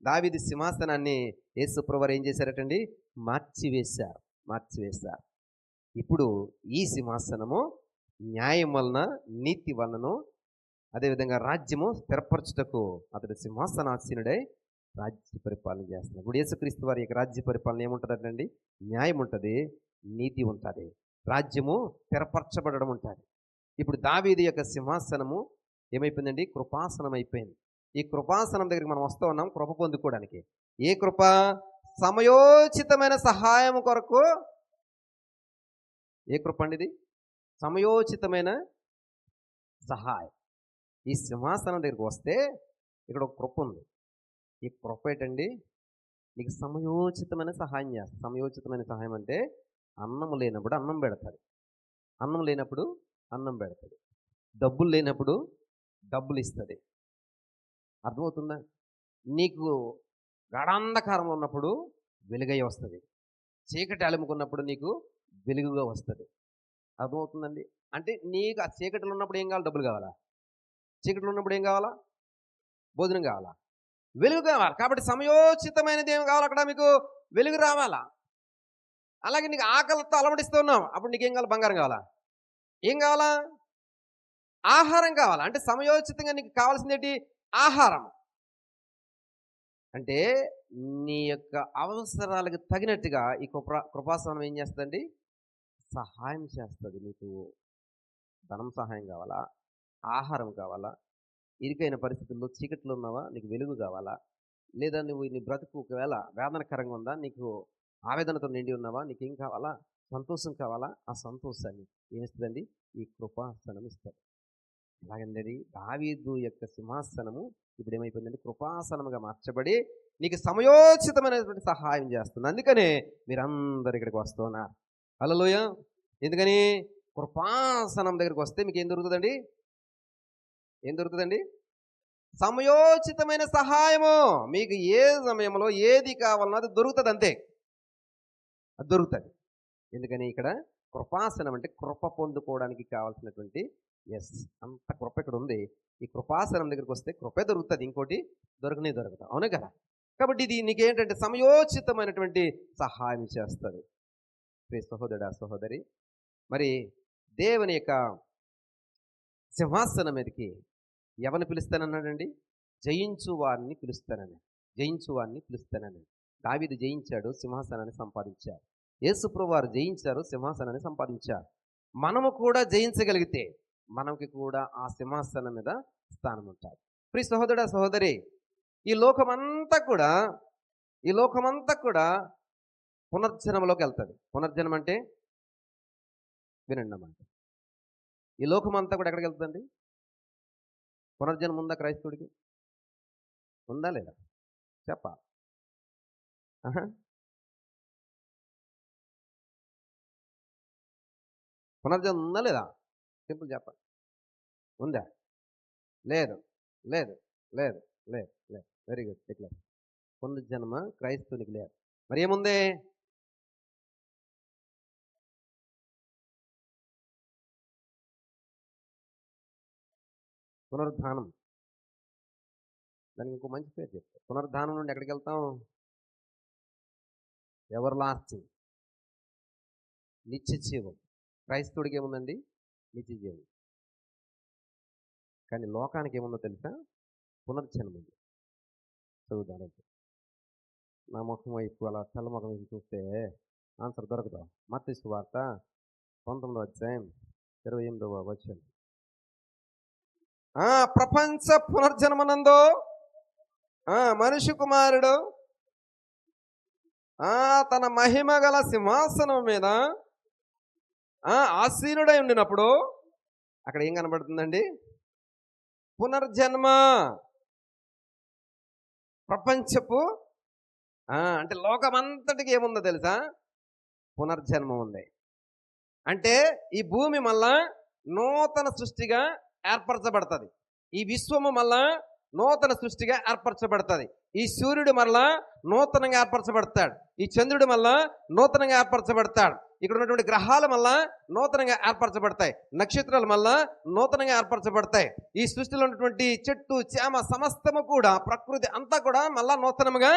దావీదు సింహాసనాన్ని యేసు ప్రభువారు ఏం చేశారటండి? మార్చివేశారు. ఇప్పుడు ఈ సింహాసనము న్యాయం వలన నీతి వలన అదేవిధంగా రాజ్యము స్థిరపరచుటకు అతడు సింహాసనాసీనుడై రాజ్య పరిపాలన చేస్తున్నాడు. ఇప్పుడు యేసుక్రీస్తు వారి యొక్క రాజ్య పరిపాలన ఏముంటుందండి? న్యాయం ఉంటుంది, నీతి ఉంటుంది, రాజ్యము స్థిరపరచబడడం ఉంటుంది. ఇప్పుడు దావీదు యొక్క సింహాసనము ఏమైపోయిందండి? కృపాసనం అయిపోయింది. ఈ కృపాసనం దగ్గరికి మనం వస్తూ ఉన్నాం కృప పొందుకోవడానికి. ఏ కృప? సమయోచితమైన సహాయం కొరకు. ఏ కృప అండి ఇది? సమయోచితమైన సహాయం. ఈ సింహాసనం దగ్గరికి వస్తే ఇక్కడ ఒక కృప ఉంది. ఈ కృప ఏంటండి? నీకు సమయోచితమైన సహాయం చేస్తుంది. సమయోచితమైన సహాయం అంటే అన్నం లేనప్పుడు అన్నం పెడతాడు, అన్నం లేనప్పుడు అన్నం పెడతాడు, డబ్బులు లేనప్పుడు డబ్బులు ఇస్తుంది. అర్థమవుతుందా? నీకు గాఢాంధకారం ఉన్నప్పుడు వెలుగై వస్తుంది, చీకటి అలుముకున్నప్పుడు నీకు వెలుగుగా వస్తుంది. అర్థమవుతుందండి? అంటే నీకు ఆ చీకటిలో ఉన్నప్పుడు ఏం కావాలి? డబ్బులు కావాలా? చీకటిలో ఉన్నప్పుడు ఏం కావాలా? భోజనం కావాలా? వెలుగు కావాలి. కాబట్టి సమయోచితమైనది ఏం కావాలి? అక్కడ మీకు వెలుగు రావాలా. అలాగే నీకు ఆకలితో అలమటిస్తూ ఉన్నావు, అప్పుడు నీకేం కావాలి? బంగారం కావాలా? ఏం కావాలా? ఆహారం కావాలా? అంటే సమయోచితంగా నీకు కావాల్సింది ఏంటి? ఆహారం. అంటే నీ యొక్క అవసరాలకు తగినట్టుగా ఈ కృపాసనం ఏం చేస్తుందండి? సహాయం చేస్తుంది. నీకు ధనం సహాయం కావాలా? ఆహారం కావాలా? ఇరుకైన పరిస్థితుల్లో చీకట్లో ఉన్నావా? నీకు వెలుగు కావాలా? లేదా నువ్వు నీ బ్రతుకు ఒకవేళ వేదనకరంగా ఉందా? నీకు ఆవేదనతో నిండి ఉన్నావా? నీకేం కావాలా? సంతోషం కావాలా? ఆ సంతోషాన్ని ఏమిస్తుందండి? ఈ కృపాసనం ఇస్తుంది. అలాగండి దావీదు యొక్క సింహాసనము ఇప్పుడు ఏమైపోయిందండి? కృపాసనముగా మార్చబడి నీకు సమయోచితమైనటువంటి సహాయం చేస్తుంది. అందుకనే మీరందరు ఇక్కడికి వస్తున్నారు. హల్లెలూయా. ఎందుకని? కృపాసనం దగ్గరికి వస్తే మీకు ఏం దొరుకుతుందండి? ఏం దొరుకుతుందండి? సమయోచితమైన సహాయము. మీకు ఏ సమయంలో ఏది కావాలన్నా అది దొరుకుతుంది, అంతే. అది దొరుకుతుంది. ఎందుకని? ఇక్కడ కృపాసనం అంటే కృప పొందుకోవడానికి కావాల్సినటువంటి అంత కృప ఇక్కడ ఉంది. ఈ కృపాసనం దగ్గరికి వస్తే కృపే దొరుకుతుంది, ఇంకోటి దొరకదు. అవును కదా? కాబట్టి ఇది నీకేంటంటే సమయోచితమైనటువంటి సహాయం చేస్తుంది. ప్రియ సహోదరుడా, సహోదరి, మరి దేవుని యొక్క సింహాసనం మీదకి ఎవరిని పిలుస్తానన్నాడండి? జయించు వారిని పిలుస్తానని. దావీదు జయించాడు, సింహాసనాన్ని సంపాదించాడు. యేసుప్రభువు వారు జయించారు, సింహాసనాన్ని సంపాదించారు. మనము కూడా జయించగలిగితే మనకి కూడా ఆ సింహాసనం మీద స్థానం ఉంటుంది. ప్రియ సహోదరుడా, సహోదరి, ఈ లోకమంతా కూడా పునర్జన్మలోకి వెళ్తుంది. పునర్జన్మ అంటే వినండి అన్నమాట. ఈ లోకమంతా కూడా ఎక్కడికి వెళ్తుందండి? పునర్జన్మ ఉందా క్రైస్తవుడికి? ఉందా లేదా? చెప్పాలి. పునర్జన్మ ఉందా లేదా? సింపుల్ చెప్పాలి. ఉందా? లేదు. Very good. డిక్లేర్. పునర్జన్మ క్రైస్తవునికి లేదు. మరి ఏముంది? పునరుద్ధానం. దానికి ఇంకో మంచి పేరు చెప్తారు. పునరుద్ధానం నుండి ఎక్కడికి వెళ్తాం? ఎవర్ లాస్టింగ్, నిత్య జీవం. క్రైస్తవుడికి ఏముందండి? నిత్య జీవం. కానీ లోకానికి ఏముందో తెలుసా? పునర్జన్మ ఉంది. చదువుతానంటే నా ముఖం వైపు అలా తెల్ల ముఖం వైపు చూస్తే ఆన్సర్ దొరకదు. మత్తయి సువార్త 19వ అధ్యాయం 28వ వచనం. ప్రపంచ పునర్జన్మనందు మనిషి కుమారుడు తన మహిమ గల సింహాసనం మీద ఆసీనుడై ఉండినప్పుడు అక్కడ ఏం కనబడుతుందండి? పునర్జన్మ. ప్రపంచపు అంటే లోకమంతటికి ఏముందో తెలుసా? పునర్జన్మ ఉంది. అంటే ఈ భూమి మళ్ళా నూతన సృష్టిగా ఏర్పరచబడుతుంది. ఈ విశ్వము మళ్ళా నూతన సృష్టిగా ఏర్పరచబడుతుంది. ఈ సూర్యుడు మళ్ళా నూతనంగా ఏర్పరచబడతాడు. ఈ చంద్రుడు మళ్ళా నూతనంగా ఏర్పరచబడతాడు. ఇక్కడ ఉన్నటువంటి గ్రహాలు మళ్ళా నూతనంగా ఏర్పరచబడతాయి. నక్షత్రాలు మళ్ళా నూతనంగా ఏర్పరచబడతాయి. ఈ సృష్టిలో ఉన్నటువంటి చెట్టు చేమ సమస్తము కూడా, ప్రకృతి అంతా కూడా మళ్ళా నూతనముగా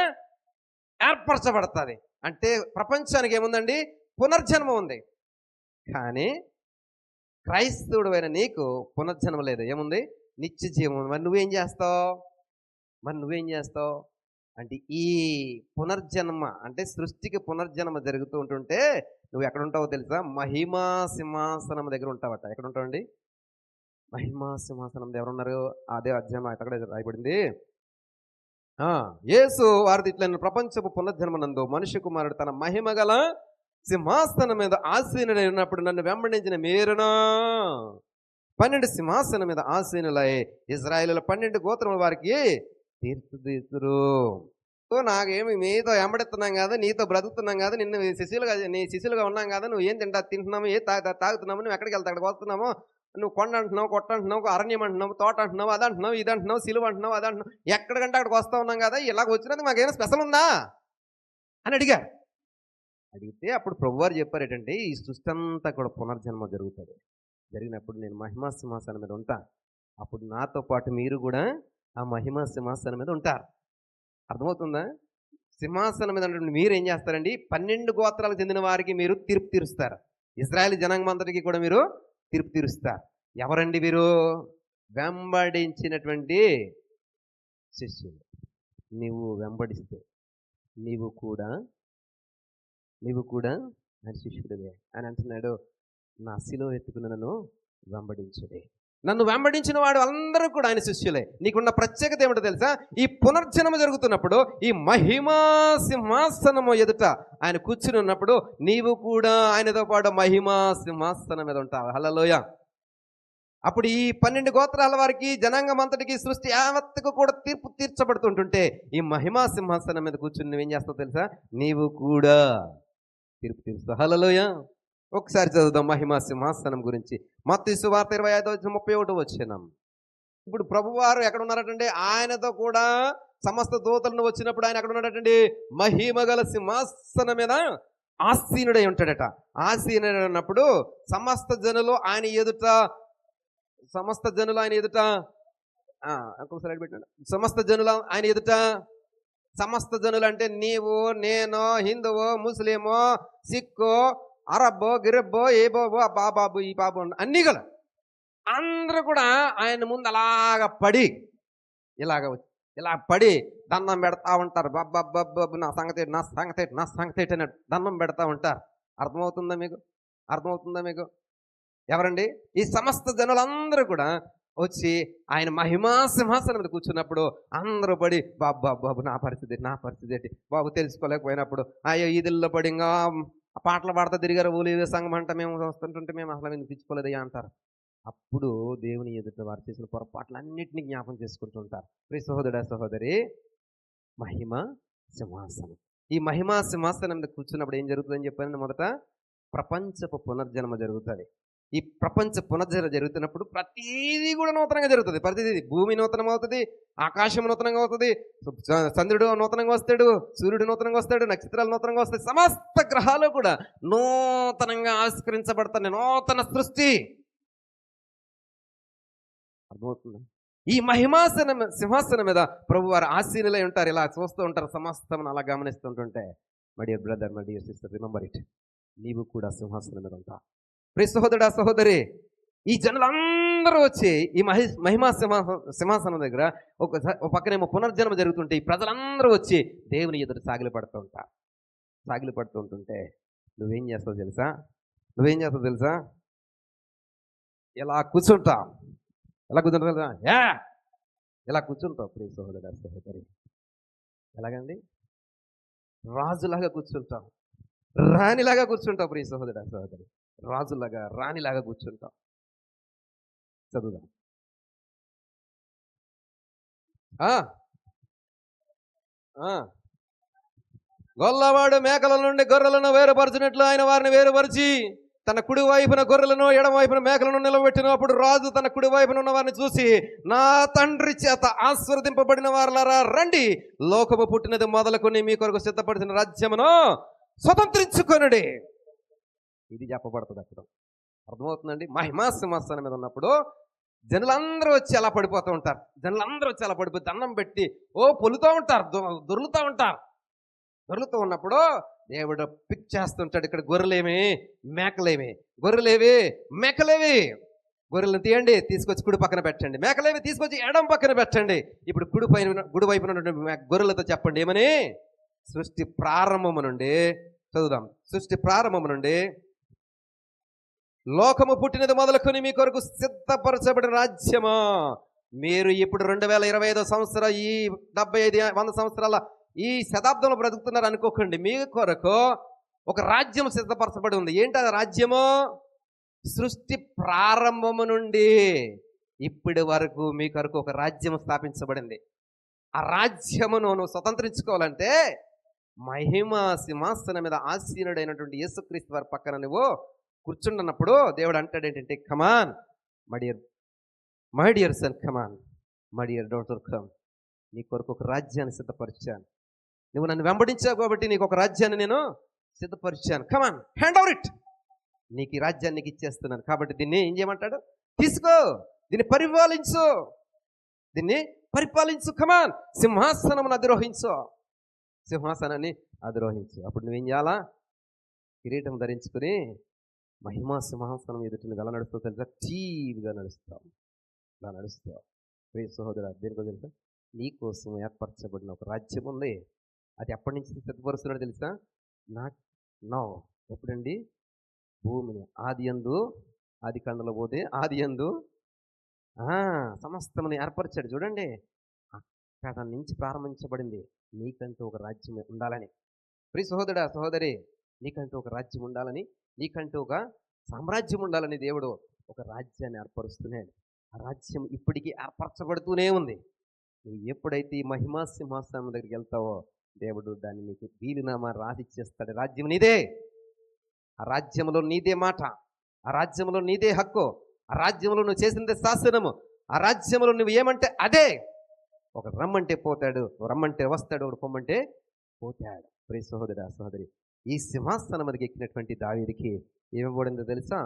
ఏర్పరచబడుతుంది. అంటే ప్రపంచానికి ఏముందండి? పునర్జన్మ ఉంది. కానీ క్రైస్తవుడు అయిన నీకు పునర్జన్మ లేదు. ఏముంది? నిత్య జీవం. మరి నువ్వేం చేస్తావు అంటే ఈ పునర్జన్మ అంటే సృష్టికి పునర్జన్మ జరుగుతూ ఉంటుంటే నువ్వు ఎక్కడ ఉంటావో తెలుసా? మహిమా సింహాసనం దగ్గర ఉంటావట. ఎక్కడ ఉంటావండి? మహిమా సింహాసనం ఎవరున్నారు? అదే అధ్యాయం అక్కడ రాయబడింది. యేసు వారిది ఇట్లా, ప్రపంచపు పునర్జన్మనందు మనుష్య కుమారుడు తన మహిమ గల సింహాసనం మీద ఆసీనుడై ఉన్నప్పుడు నన్ను వెంబడించిన మీరును 12 సింహాసనం మీద ఆసీనులై ఇజ్రాయేలుల 12 గోత్రముల వారికి తీర్పు తీర్చురు. నాకేమి మీతో వెంబడిస్తున్నాం కదా, నీతో బ్రతుకుతున్నాం కదా, నీ శిష్యులుగా ఉన్నాం కదా, నువ్వు ఏం తింటున్నావు, ఏ తాగుతున్నావు, నువ్వు ఎక్కడికి వెళ్తా అక్కడికి వస్తున్నావు, నువ్వు కొండ అంటున్నావు, కొట్ట అంటున్నావు, అరణ్యం అంటున్నావు, తోట అంటున్నావు, అది అంటున్నావు, ఇది అంటున్నావు, సిలువ అంటున్నావు, అది అంటున్నావు, ఎక్కడికంటే అక్కడికి వస్తూ ఉన్నాం కదా, ఇలాగ వచ్చినందుకు మాకేమైనా స్పెషల్ ఉందా అని అడిగితే అప్పుడు ప్రభువారు చెప్పారు ఏంటంటే, ఈ సృష్టి అంతా కూడా పునర్జన్మ జరుగుతుంది. జరిగినప్పుడు నేను మహిమా సింహాసనం మీద ఉంటాను. అప్పుడు నాతో పాటు మీరు కూడా ఆ మహిమా సింహాసనం మీద ఉంటారు. అర్థమవుతుందా? సింహాసనం మీద మీరు ఏం చేస్తారండి? 12 గోత్రాలకు చెందిన వారికి మీరు తీర్పు తీరుస్తారు. ఇజ్రాయేల్ జనాంగమంతటికి కూడా మీరు తీర్పు తీరుస్తారు. ఎవరండి వీరు? వెంబడించినటువంటి శిష్యులు. నీవు వెంబడిస్తే నీవు కూడా ఆయన శిష్యుడివే అని అంటున్నాడు. నా శిలువ ఎత్తుకుని నన్ను వెంబడించుడే. నన్ను వెంబడించిన వాడు అందరూ కూడా ఆయన శిష్యులే. నీకున్న ప్రత్యేకత ఏమిటో తెలుసా? ఈ పునర్జన్మ జరుగుతున్నప్పుడు ఈ మహిమా సింహాసనము ఎదుట ఆయన కూర్చుని ఉన్నప్పుడు నీవు కూడా ఆయనతో పాటు మహిమా సింహాసనం మీద ఉంటావు. హల్లెలూయా. అప్పుడు ఈ 12 గోత్రాల వారికి, జనాంగం అంతటికి, సృష్టి యావత్తుకు కూడా తీర్పు తీర్చబడుతుంటుంటే ఈ మహిమా సింహాసనం మీద కూర్చుని నువ్వేం చేస్తావు తెలుసా? నీవు కూడా తీర్పు తీరుస్తావు. హల్లెలూయా. ఒకసారి చదువుదాం మహిమా సింహాసనం గురించి. మత్తయి సువార్త 25:31 వచనం. ఇప్పుడు ప్రభువారు ఎక్కడ ఉన్నారటండి? ఆయనతో కూడా సమస్త దూతలను వచ్చినప్పుడు ఆయన ఎక్కడ ఉన్నాడటండి? మహిమ గల సింహాసనం మీద ఆసీనుడై ఉంటాడట. ఆసీనుడై ఉన్నప్పుడు సమస్త జనులు ఆయన ఎదుట ఇంకొకసారి పెట్టండి. సమస్త జనులు అంటే నీవు, నేను, హిందువు, ముస్లిము, సిక్కు, అరబ్బో, గిరబ్బో, ఏ బాబు, ఆ బాబాబు, ఈ బాబు అన్నీ గల అందరూ కూడా ఆయన ముందు ఇలా పడి దండం పెడతా ఉంటారు. బాబాబాబు నా సంగతి అని దండం పెడతా ఉంటారు. అర్థమవుతుందా మీకు? ఎవరండి? ఈ సమస్త జనులందరూ కూడా వచ్చి ఆయన మహిమా సింహాసనం మీద కూర్చున్నప్పుడు అందరూ పడి బాబు నా పరిస్థితి ఏంటి బాబు తెలుసుకోలేకపోయినప్పుడు అయ్యో ఈదిల్లో పడి ఇంకా పాటలు పాడుతూ తిరిగారు, ఊలి సంఘం అంట మేము వస్తుంటుంటే మేము అసలు వినిపించుకోలేదయ్యా అంటారు. అప్పుడు దేవుని ఎదుట వారు చేసిన పొరపాట్లన్నింటినీ జ్ఞాపం చేసుకుంటూ ఉంటారు. ప్రియ సహోదరుడా, సహోదరి, మహిమా సింహాసనం. ఈ మహిమా సింహాసనం మీద కూర్చున్నప్పుడు ఏం జరుగుతుందని చెప్పాను? మొదట ప్రపంచపు పునర్జన్మ జరుగుతుంది. ఈ ప్రపంచ పునర్జన్మ జరుగుతున్నప్పుడు ప్రతిదీ కూడా నూతనంగా జరుగుతుంది. ప్రతిదీ, భూమి నూతనం అవుతుంది, ఆకాశం నూతనంగా అవుతుంది, చంద్రుడు నూతనంగా వస్తాడు, సూర్యుడు నూతనంగా వస్తాడు, నక్షత్రాలు నూతనంగా వస్తాయి, సమస్త గ్రహాలు కూడా నూతనంగా ఆవిష్కరించబడతాయి. నూతన సృష్టి. అర్థమవుతుందా? ఈ సింహాసనం మీద ప్రభు వారు ఆసీనులై ఉంటారు. ఇలా చూస్తూ ఉంటారు, సమస్తం అలా గమనిస్తుంటుంటే my dear brother, my dear sister, remember it, నీవు కూడా సింహాసనం మీద ఉంటావు. ప్రియ సహోదరుడా, సహోదరి, ఈ జనులందరూ వచ్చి ఈ మహిమా సింహాసనం దగ్గర ఒక పక్కనేమో పునర్జన్మ జరుగుతుంటే ఈ ప్రజలందరూ వచ్చి దేవుని ఎదురు సాగిలి పడుతుంటే నువ్వేం చేస్తావు తెలుసా? నువ్వేం చేస్తావు తెలుసా? ఇలా కూర్చుంటావు. ఎలా కూర్చుంటావు తెలుసా? ఇలా కూర్చుంటావు ప్రియ సహోదరా సహోదరి. ఎలాగండి? రాజులాగా కూర్చుంటావు. రాణిలాగా కూర్చుంటావు ప్రియ సహోదరా సహోదరి. రాజులాగా రాణిలాగా కూర్చుంటావు. చదువుదాం. ఆ ఆ గొల్లవాడు మేకల నుండి గొర్రెలను వేరుపరచినట్లు ఆయన వారిని వేరుపరిచి తన కుడి వైపున గొర్రెలను ఎడమ వైపున మేకలను నిలబెట్టినప్పుడు రాజు తన కుడి వైపున ఉన్న వారిని చూసి, నా తండ్రి చేత ఆశీర్వదింపబడిన వారులారా రండి, లోకము పుట్టినది మొదలుకొని మీ కొరకు సిద్ధపడిన రాజ్యమును స్వతంత్రించుకొనుడి. ఇది చెప్పబడుతుంది అక్కడ. అర్థమవుతుందండి? మహిమా సింహాసనం మీద ఉన్నప్పుడు జనులందరూ వచ్చి అలా పడిపోతూ ఉంటారు. జనులందరూ వచ్చి అలా పడిపోయి దండం పెట్టి పొలుతూ ఉంటారు, దొర్లుతూ ఉంటారు. దొరుకుతూ ఉన్నప్పుడు దేవుడు పిక్ చేస్తుంటాడు. ఇక్కడ గొర్రెలేమి మేకలేవి, గొర్రెలేవి మేకలేవి. గొర్రెలను తీయండి, తీసుకొచ్చి కుడి పక్కన పెట్టండి. మేకలేవి తీసుకొచ్చి ఎడం పక్కన పెట్టండి. ఇప్పుడు గుడి వైపున ఉన్నటువంటి గొర్రెలతో చెప్పండి ఏమని? సృష్టి ప్రారంభము నుండి చదువుదాం. సృష్టి ప్రారంభము నుండి లోకము పుట్టినది మొదలుకొని మీ కొరకు సిద్ధపరచబడిన రాజ్యమా. మీరు ఇప్పుడు 2025 సంవత్సరం, ఈ 75-100 సంవత్సరాల ఈ శతాబ్దంలో బ్రతుకుతున్నారు అనుకోకండి. మీ కొరకు ఒక రాజ్యం సిద్ధపరచబడి ఉంది. ఏంటి ఆ రాజ్యము? సృష్టి ప్రారంభము నుండి ఇప్పటి వరకు మీ కొరకు ఒక రాజ్యం స్థాపించబడింది. ఆ రాజ్యమును నువ్వు స్వతంత్రించుకోవాలంటే మహిమ సింహాసనం మీద ఆసీనుడైనటువంటి యేసుక్రీస్తు వారి పక్కన నువ్వు కూర్చుంటున్నప్పుడు దేవుడు అంటాడు ఏంటంటే, come on my dear son, come on my dear daughter, come. నీ కొరకు ఒక రాజ్యాన్ని సిద్ధపరిచాను. నువ్వు నన్ను వెంబడించావు కాబట్టి నీకు ఒక రాజ్యాన్ని నేను సిద్ధపరిచాను. కమాన్, హ్యాండ్ ఓవర్ ఇట్. నీకు ఈ రాజ్యాన్ని నీకు ఇచ్చేస్తున్నాను. కాబట్టి దీన్ని ఏం చేయమంటాడు? తీసుకో, దీన్ని పరిపాలించు, దీన్ని పరిపాలించు. కమాన్, సింహాసనం అధిరోహించు, సింహాసనాన్ని అధిరోహించు. అప్పుడు నువ్వేం చేయాలా? కిరీటం ధరించుకుని మహిమా సింహాసనం ఎదుటి నువ్వు ఎలా నడుస్తావు తెలుసా? టీవీగా నడుస్తావు. ఇలా నడుస్తావు. ప్రియ సహోదరా, దేనికో తెలుసా? నీ కోసం ఏర్పరచబడిన ఒక రాజ్యం ఉంది. అది ఎప్పటి నుంచి సిద్ధపరుస్తున్నాడు తెలుసా? నో ఎప్పుడండి? భూమిని ఆది కాండంలో పోతే ఆదియందు సమస్తముని ఏర్పరిచాడు. చూడండి, అక్కడ నుంచి ప్రారంభించబడింది. నీకంటూ ఒక రాజ్యం ఉండాలని. ప్రియ సహోదరా సహోదరి, నీకంటూ ఒక రాజ్యం ఉండాలని, నీకంటూ ఒక సామ్రాజ్యం ఉండాలని దేవుడు ఒక రాజ్యాన్ని ఏర్పరుస్తున్నాడు. ఆ రాజ్యం ఇప్పటికీ ఏర్పరచబడుతూనే ఉంది. నువ్వు ఎప్పుడైతే ఈ మహిమా సింహాసనం దగ్గరికి వెళ్తావో దేవుడు దాన్ని నీకు వీలునామా రాసిచ్చేస్తాడు. రాజ్యం నీదే. ఆ రాజ్యంలో నీదే మాట, ఆ రాజ్యంలో నీదే హక్కు, ఆ రాజ్యంలో నువ్వు చేసిందే శాసనము, ఆ రాజ్యంలో నువ్వు ఏమంటే అదే. ఒకడు రమ్మంటే పోతాడు, రమ్మంటే వస్తాడు, ఒకడు పొమ్మంటే పోతాడు. ప్రియ సహోదరా సహోదరి, ఈ సింహాసనం మీదకి ఎక్కినటువంటి దావీదుకి ఏమివ్వబడిందో తెలుసా?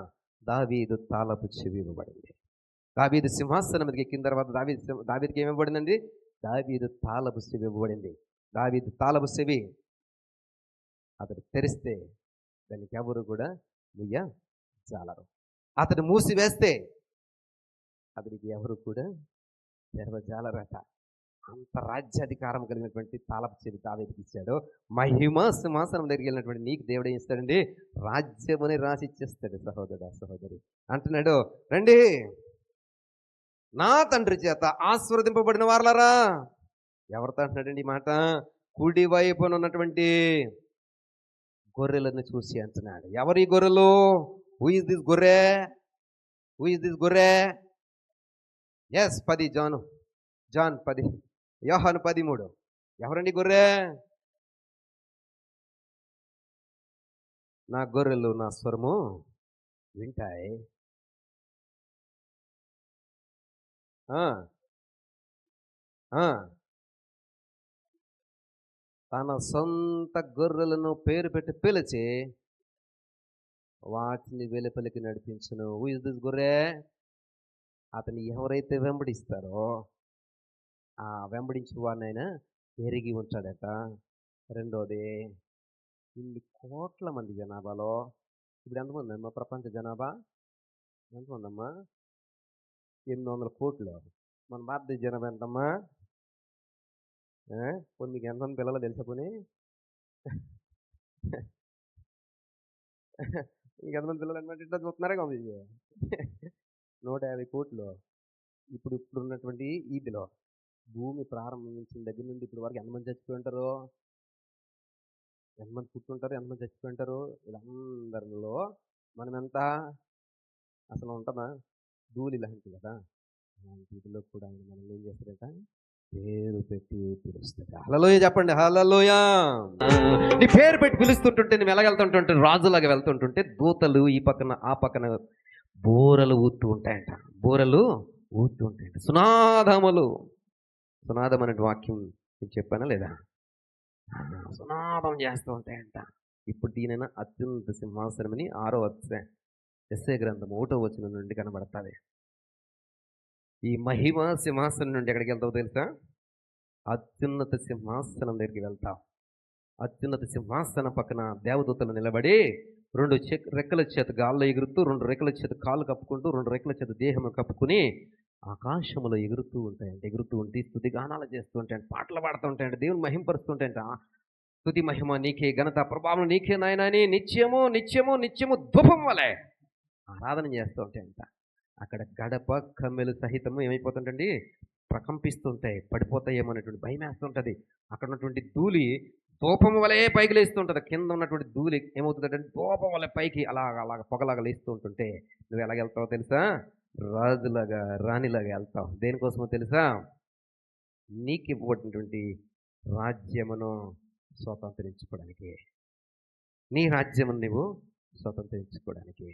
దావీదు తాళపు చెవి ఇవ్వబడింది. దావీదు సింహాసనం మీదకి ఎక్కిన తర్వాత దావీదుకి ఏమివ్వబడిందండి? దావీదు తాళపు చెవి ఇవ్వబడింది. దావీదు తాళపు చెవి అతడు తెరిస్తే దానికి ఎవరు కూడా ముయ్య జాలరు. అతడు మూసివేస్తే అతడికి ఎవరు కూడా తెరవజాలరట. అంత రాజ్యాధికారం కలిగినటువంటి తాళపు చెవి దావీదుకి ఇచ్చాడు. మహిమ సింహాసనం దగ్గరికి వెళ్ళినటువంటి నీకు దేవుడు ఏం ఇస్తాడండి? రాజ్యమని రాసి ఇచ్చేస్తాడు. సహోదరా సహోదరి అంటున్నాడు, రండి నా తండ్రి చేత ఆశీర్వదింపబడిన వారలారా. ఎవరితో అంటున్నాడండి ఈ మాట? కుడి వైపున ఉన్నటువంటి గొర్రెలను చూసి అంటున్నాడు. ఎవరి గొర్రెలు? హూ ఇస్ దిస్ గొర్రె? హూ ఇస్ దిస్ గొర్రె? ఎస్ 10 జాన్ 10, యోహాను 13. ఎవరండి గొర్రె? నా గొర్రెలు నా స్వరము వింటాయి. తన సొంత గొర్రెలను పేరు పెట్టి పిలిచి వాటిని వెలుపలికి నడిపించును. హూ ఇస్ దిస్ గొర్రె? అతన్ని ఎవరైతే వెంబడిస్తారో ఆ వెంబడించిన వాడినైనా ఎరిగి ఉంటాడట. రెండోది, ఇన్ని కోట్ల మంది జనాభాలో ఇప్పుడు ఎంతమంది అమ్మా? ప్రపంచ జనాభా ఎంతమంది అమ్మా? 800 కోట్లు. మన భారతదేశ జనాభా ఎంతమ్మా? కొన్ని మీకు ఎంతమంది పిల్లలు తెలుసా? ఇంకెంతమంది పిల్లలు అనమాట ఇట్లా చూస్తున్నారా కాదు 150 కోట్లు ఇప్పుడున్నటువంటి ఈదిలో భూమి ప్రారంభించిన దగ్గర నుండి ఇప్పటి వరకు ఎంతమంది చచ్చిపోయి ఉంటారు, ఎంతమంది పుట్టుంటారు, ఎంతమంది చచ్చిపోయి ఉంటారు. వీళ్ళందరిలో మనం ఎంత అసలు ఉంటుందా? ధూళి లాంటి కదా. అలాంటి వీటిలో కూడా ఆయన మనల్ని ఏం చేస్తాడట? పేరు పెట్టి పిలుస్తాడు. హల్లెలూయా చెప్పండి, హల్లెలూయా. నీ పేరు పెట్టి పిలుస్తుంటుంటే నువ్వు ఎలాగెళ్తుంటుంటే రాజులాగా వెళ్తుంటుంటే దూతలు ఈ పక్కన ఆ పక్కన బూరలు ఊతూ ఉంటాయంట. బూరలు ఊతూ ఉంటాయంట. సునాదములు, సునాదం అనే వాక్యం నేను చెప్పానా లేదా? సునాదం చేస్తూ ఉంటాయంట. ఇప్పుడు దీనైనా అత్యున్నత సింహాసనమని 6వ అధ్యాయం యెషయా గ్రంథం 1వ వచనం నుండి కనబడతాది. ఈ మహిమ సింహాసనం నుండి ఎక్కడికి వెళ్తావు తెలుసా? అత్యున్నత సింహాసనం దగ్గరికి వెళ్తావు. అత్యున్నత సింహాసనం పక్కన దేవదూతలు నిలబడి 2 రెక్కల చేత గాల్లో ఎగురుతూ, 2 రెక్కల చేత కాళ్ళు కప్పుకుంటూ, 2 రెక్కల చేత దేహం కప్పుకుని ఆకాశములో ఎగురుతూ ఉంటాయంట. ఎగురుతూ ఉంటే స్తుతి గానాలు చేస్తూ ఉంటాయంట, పాటలు పాడుతూ ఉంటాయంట, దేవుని మహింపరుస్తుంటాయంట. స్తుతి మహిమ నీకే, ఘనత ప్రభావం నీకే నాయనా అని నిత్యము నిత్యము నిత్యము ధూపం వలె ఆరాధన చేస్తూ ఉంటాయంట. అక్కడ గడప కమ్మెలు సహితము ఏమైపోతుంటండి? ప్రకంపిస్తుంటాయి, పడిపోతాయేమో అనేటువంటి భయం వేస్తుంటుంది. అక్కడ ఉన్నటువంటి ధూళి ధూపం వలె పైకి లేస్తుంటుంది. కింద ఉన్నటువంటి ధూళి ఏమవుతుందంటే ధూపం వలె పైకి అలాగ పొగలాగా లేస్తూ ఉంటుంటే నువ్వు ఎలాగెళ్తావో తెలుసా? రాజులాగా రాణిలాగా వెళ్తావు. దేనికోసమో తెలుసా? నీకు ఇవ్వబడినటువంటి రాజ్యమును స్వతంత్రించుకోవడానికి, నీ రాజ్యమును నువ్వు స్వతంత్రించుకోవడానికి.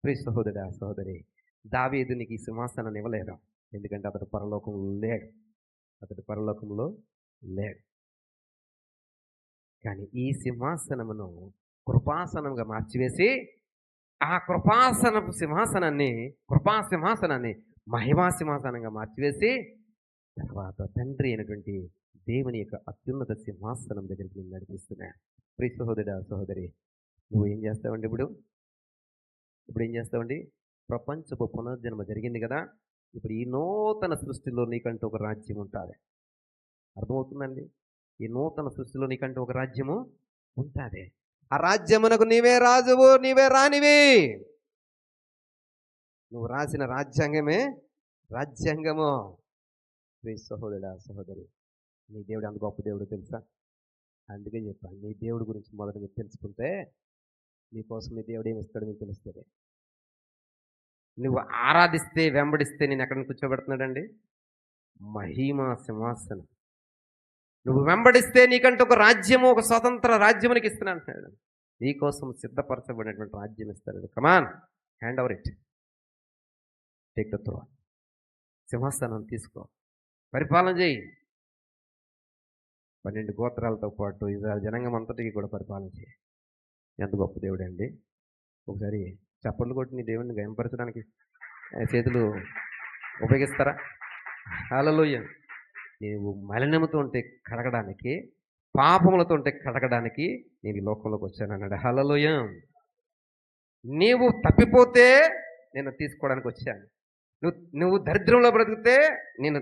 ప్రియ సహోదరా సహోదరి, దావీదు నీకు ఈ సింహాసనాన్ని ఇవ్వలేదు, ఎందుకంటే అతడు పరలోకంలో లేడు. అతడు పరలోకంలో లేడు. కానీ ఈ సింహాసనమును కృపాసనంగా మార్చివేసి ఆ కృపా సింహాసనాన్ని మహిమా సింహాసనంగా మార్చివేసి తర్వాత తండ్రి అయినటువంటి దేవుని యొక్క అత్యున్నత సింహాసనం దగ్గరికి నేను నడిపిస్తున్నా. ప్రియ సహోదరా సహోదరి, నువ్వు ఏం చేస్తావండి? ఇప్పుడు ఏం చేస్తావండి? ప్రపంచపు పునర్జన్మ జరిగింది కదా. ఇప్పుడు ఈ నూతన సృష్టిలో నీకంటూ ఒక రాజ్యం ఉంటుంది. అర్థమవుతుందండి? ఈ నూతన సృష్టిలో నీకంటూ ఒక రాజ్యము ఉంటుంది. ఆ రాజ్యమునకు నీవే రాజువు, నీవే రానివి. నువ్వు రాసిన రాజ్యాంగమే రాజ్యాంగము. ప్రియ సహోదరా సహోదరి, నీ దేవుడు అంత గొప్ప దేవుడు తెలుసా? అందుకే చెప్పాను, నీ దేవుడి గురించి మొదట మీరు తెలుసుకుంటే నీకోసం నీ దేవుడు ఏమి ఇస్తాడో మీకు తెలుస్తుంది. నువ్వు ఆరాధిస్తే, వెంబడిస్తే నేను ఎక్కడ కూర్చోబెడుతున్నాడండి? మహిమా సింహాసనం. నువ్వు వెంబడిస్తే నీకంటూ ఒక రాజ్యము, ఒక స్వతంత్ర రాజ్యము నీకు ఇస్తున్నా అంటున్నాడు. నీకోసం సిద్ధపరచబడినటువంటి రాజ్యం ఇస్తాడు. Come on, hand over it, take the throne. సింహాసనం తీసుకో, పరిపాలన చేయి. 12 గోత్రాలతో పాటు ఇజ్రాయెల్ జనాంగం అంతటికి కూడా పరిపాలన చేయి. ఎంత గొప్ప దేవుడు అండి. ఒకసారి చప్పట్లు కొట్టి నీ దేవుడిని గయంపరచడానికి చేతులు ఉపయోగిస్తారా? హల్లెలూయా. నీవు మలినముతో ఉంటే కడగడానికి, పాపములతో ఉంటే కడగడానికి నేను ఈ లోకంలోకి వచ్చాను అన్నాడు. హల్లెలూయా. నీవు తప్పిపోతే నేను తీసుకోవడానికి వచ్చాను. నువ్వు దరిద్రంలో బ్రతికితే నేను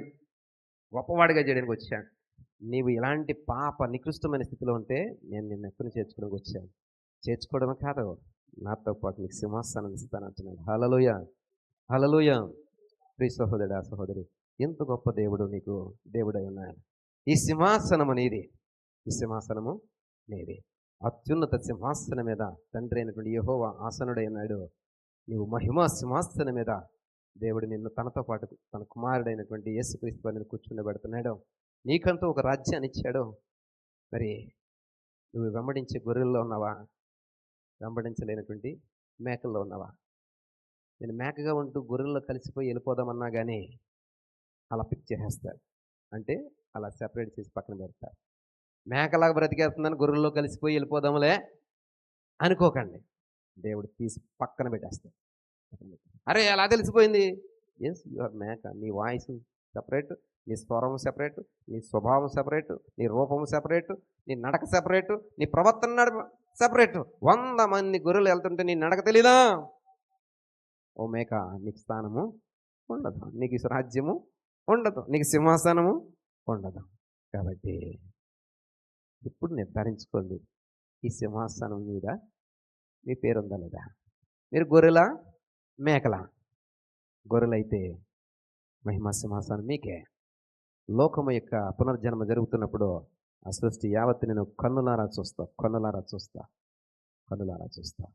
గొప్పవాడిగా చేయడానికి వచ్చాను. నీవు ఇలాంటి పాప నికృష్టమైన స్థితిలో ఉంటే నేను నిన్ను ఎక్కడిని చేర్చుకోవడానికి వచ్చాను. చేర్చుకోవడమే కాదు, నాతో పాటు నీకు సింహాసనం ఇస్తాను అంటున్నాడు. హల్లెలూయా, హల్లెలూయా. ప్రియ సహోదరా సహోదరి, ఎంత గొప్ప దేవుడు నీకు దేవుడై ఉన్నాడు. ఈ సింహాసనము నీది, ఈ సింహాసనము నీది. అత్యున్నత సింహాసనం మీద తండ్రి అయినటువంటి యెహోవా ఆసనుడై ఉన్నాడు. నీవు మహిమా సింహాసనం మీద దేవుడు నిన్ను తనతో పాటు తన కుమారుడైనటువంటి యేసుక్రీస్తు నిన్ను కూర్చుండబెడుతున్నాడు. నీకంటూ ఒక రాజ్యాన్ని ఇచ్చాడు. మరి నువ్వు వెంబడించే గొర్రెల్లో ఉన్నావా? వెంబడించలేనటువంటి మేకల్లో ఉన్నావా? నేను మేకగా ఉంటూ గొర్రెల్లో కలిసిపోయి వెళ్ళిపోదామన్నా కానీ అలా పిక్ చేసేస్తాడు. అంటే అలా సెపరేట్ చేసి పక్కన పెడతారు. మేకలాగా బ్రతికేస్తుందని గొర్రెల్లో కలిసిపోయి వెళ్ళిపోదాములే అనుకోకండి. దేవుడు తీసి పక్కన పెట్టేస్తాడు. అరే ఎలా తెలిసిపోయింది? ఎస్, యు ఆర్ మేక. నీ వాయిస్ సెపరేట్, నీ స్వరం సెపరేట్, నీ స్వభావం సెపరేట్, నీ రూపం సెపరేట్, నీ నడక సెపరేట్, నీ ప్రవర్తన సెపరేట్. 100 మంది గొర్రెలు వెళ్తుంటే నీ నడక తెలీదా? ఓ మేక, నీకు స్థానము ఉండదు, నీకు రాజ్యము ఉండదు, నీకు సింహాసనము ఉండదు. కాబట్టి ఇప్పుడు నిర్ధారించుకోండి, ఈ సింహాసనం మీద మీ పేరు ఉందా లేదా? మీరు గొర్రెలా మేకలా? గొర్రెలైతే మహిమా సింహాసనం మీకే. లోకము యొక్క పునర్జన్మ జరుగుతున్నప్పుడు ఆ సృష్టి యావత్తు నేను కన్నులారా చూస్తా, కన్నులారా చూస్తా, కన్నులారా చూస్తా.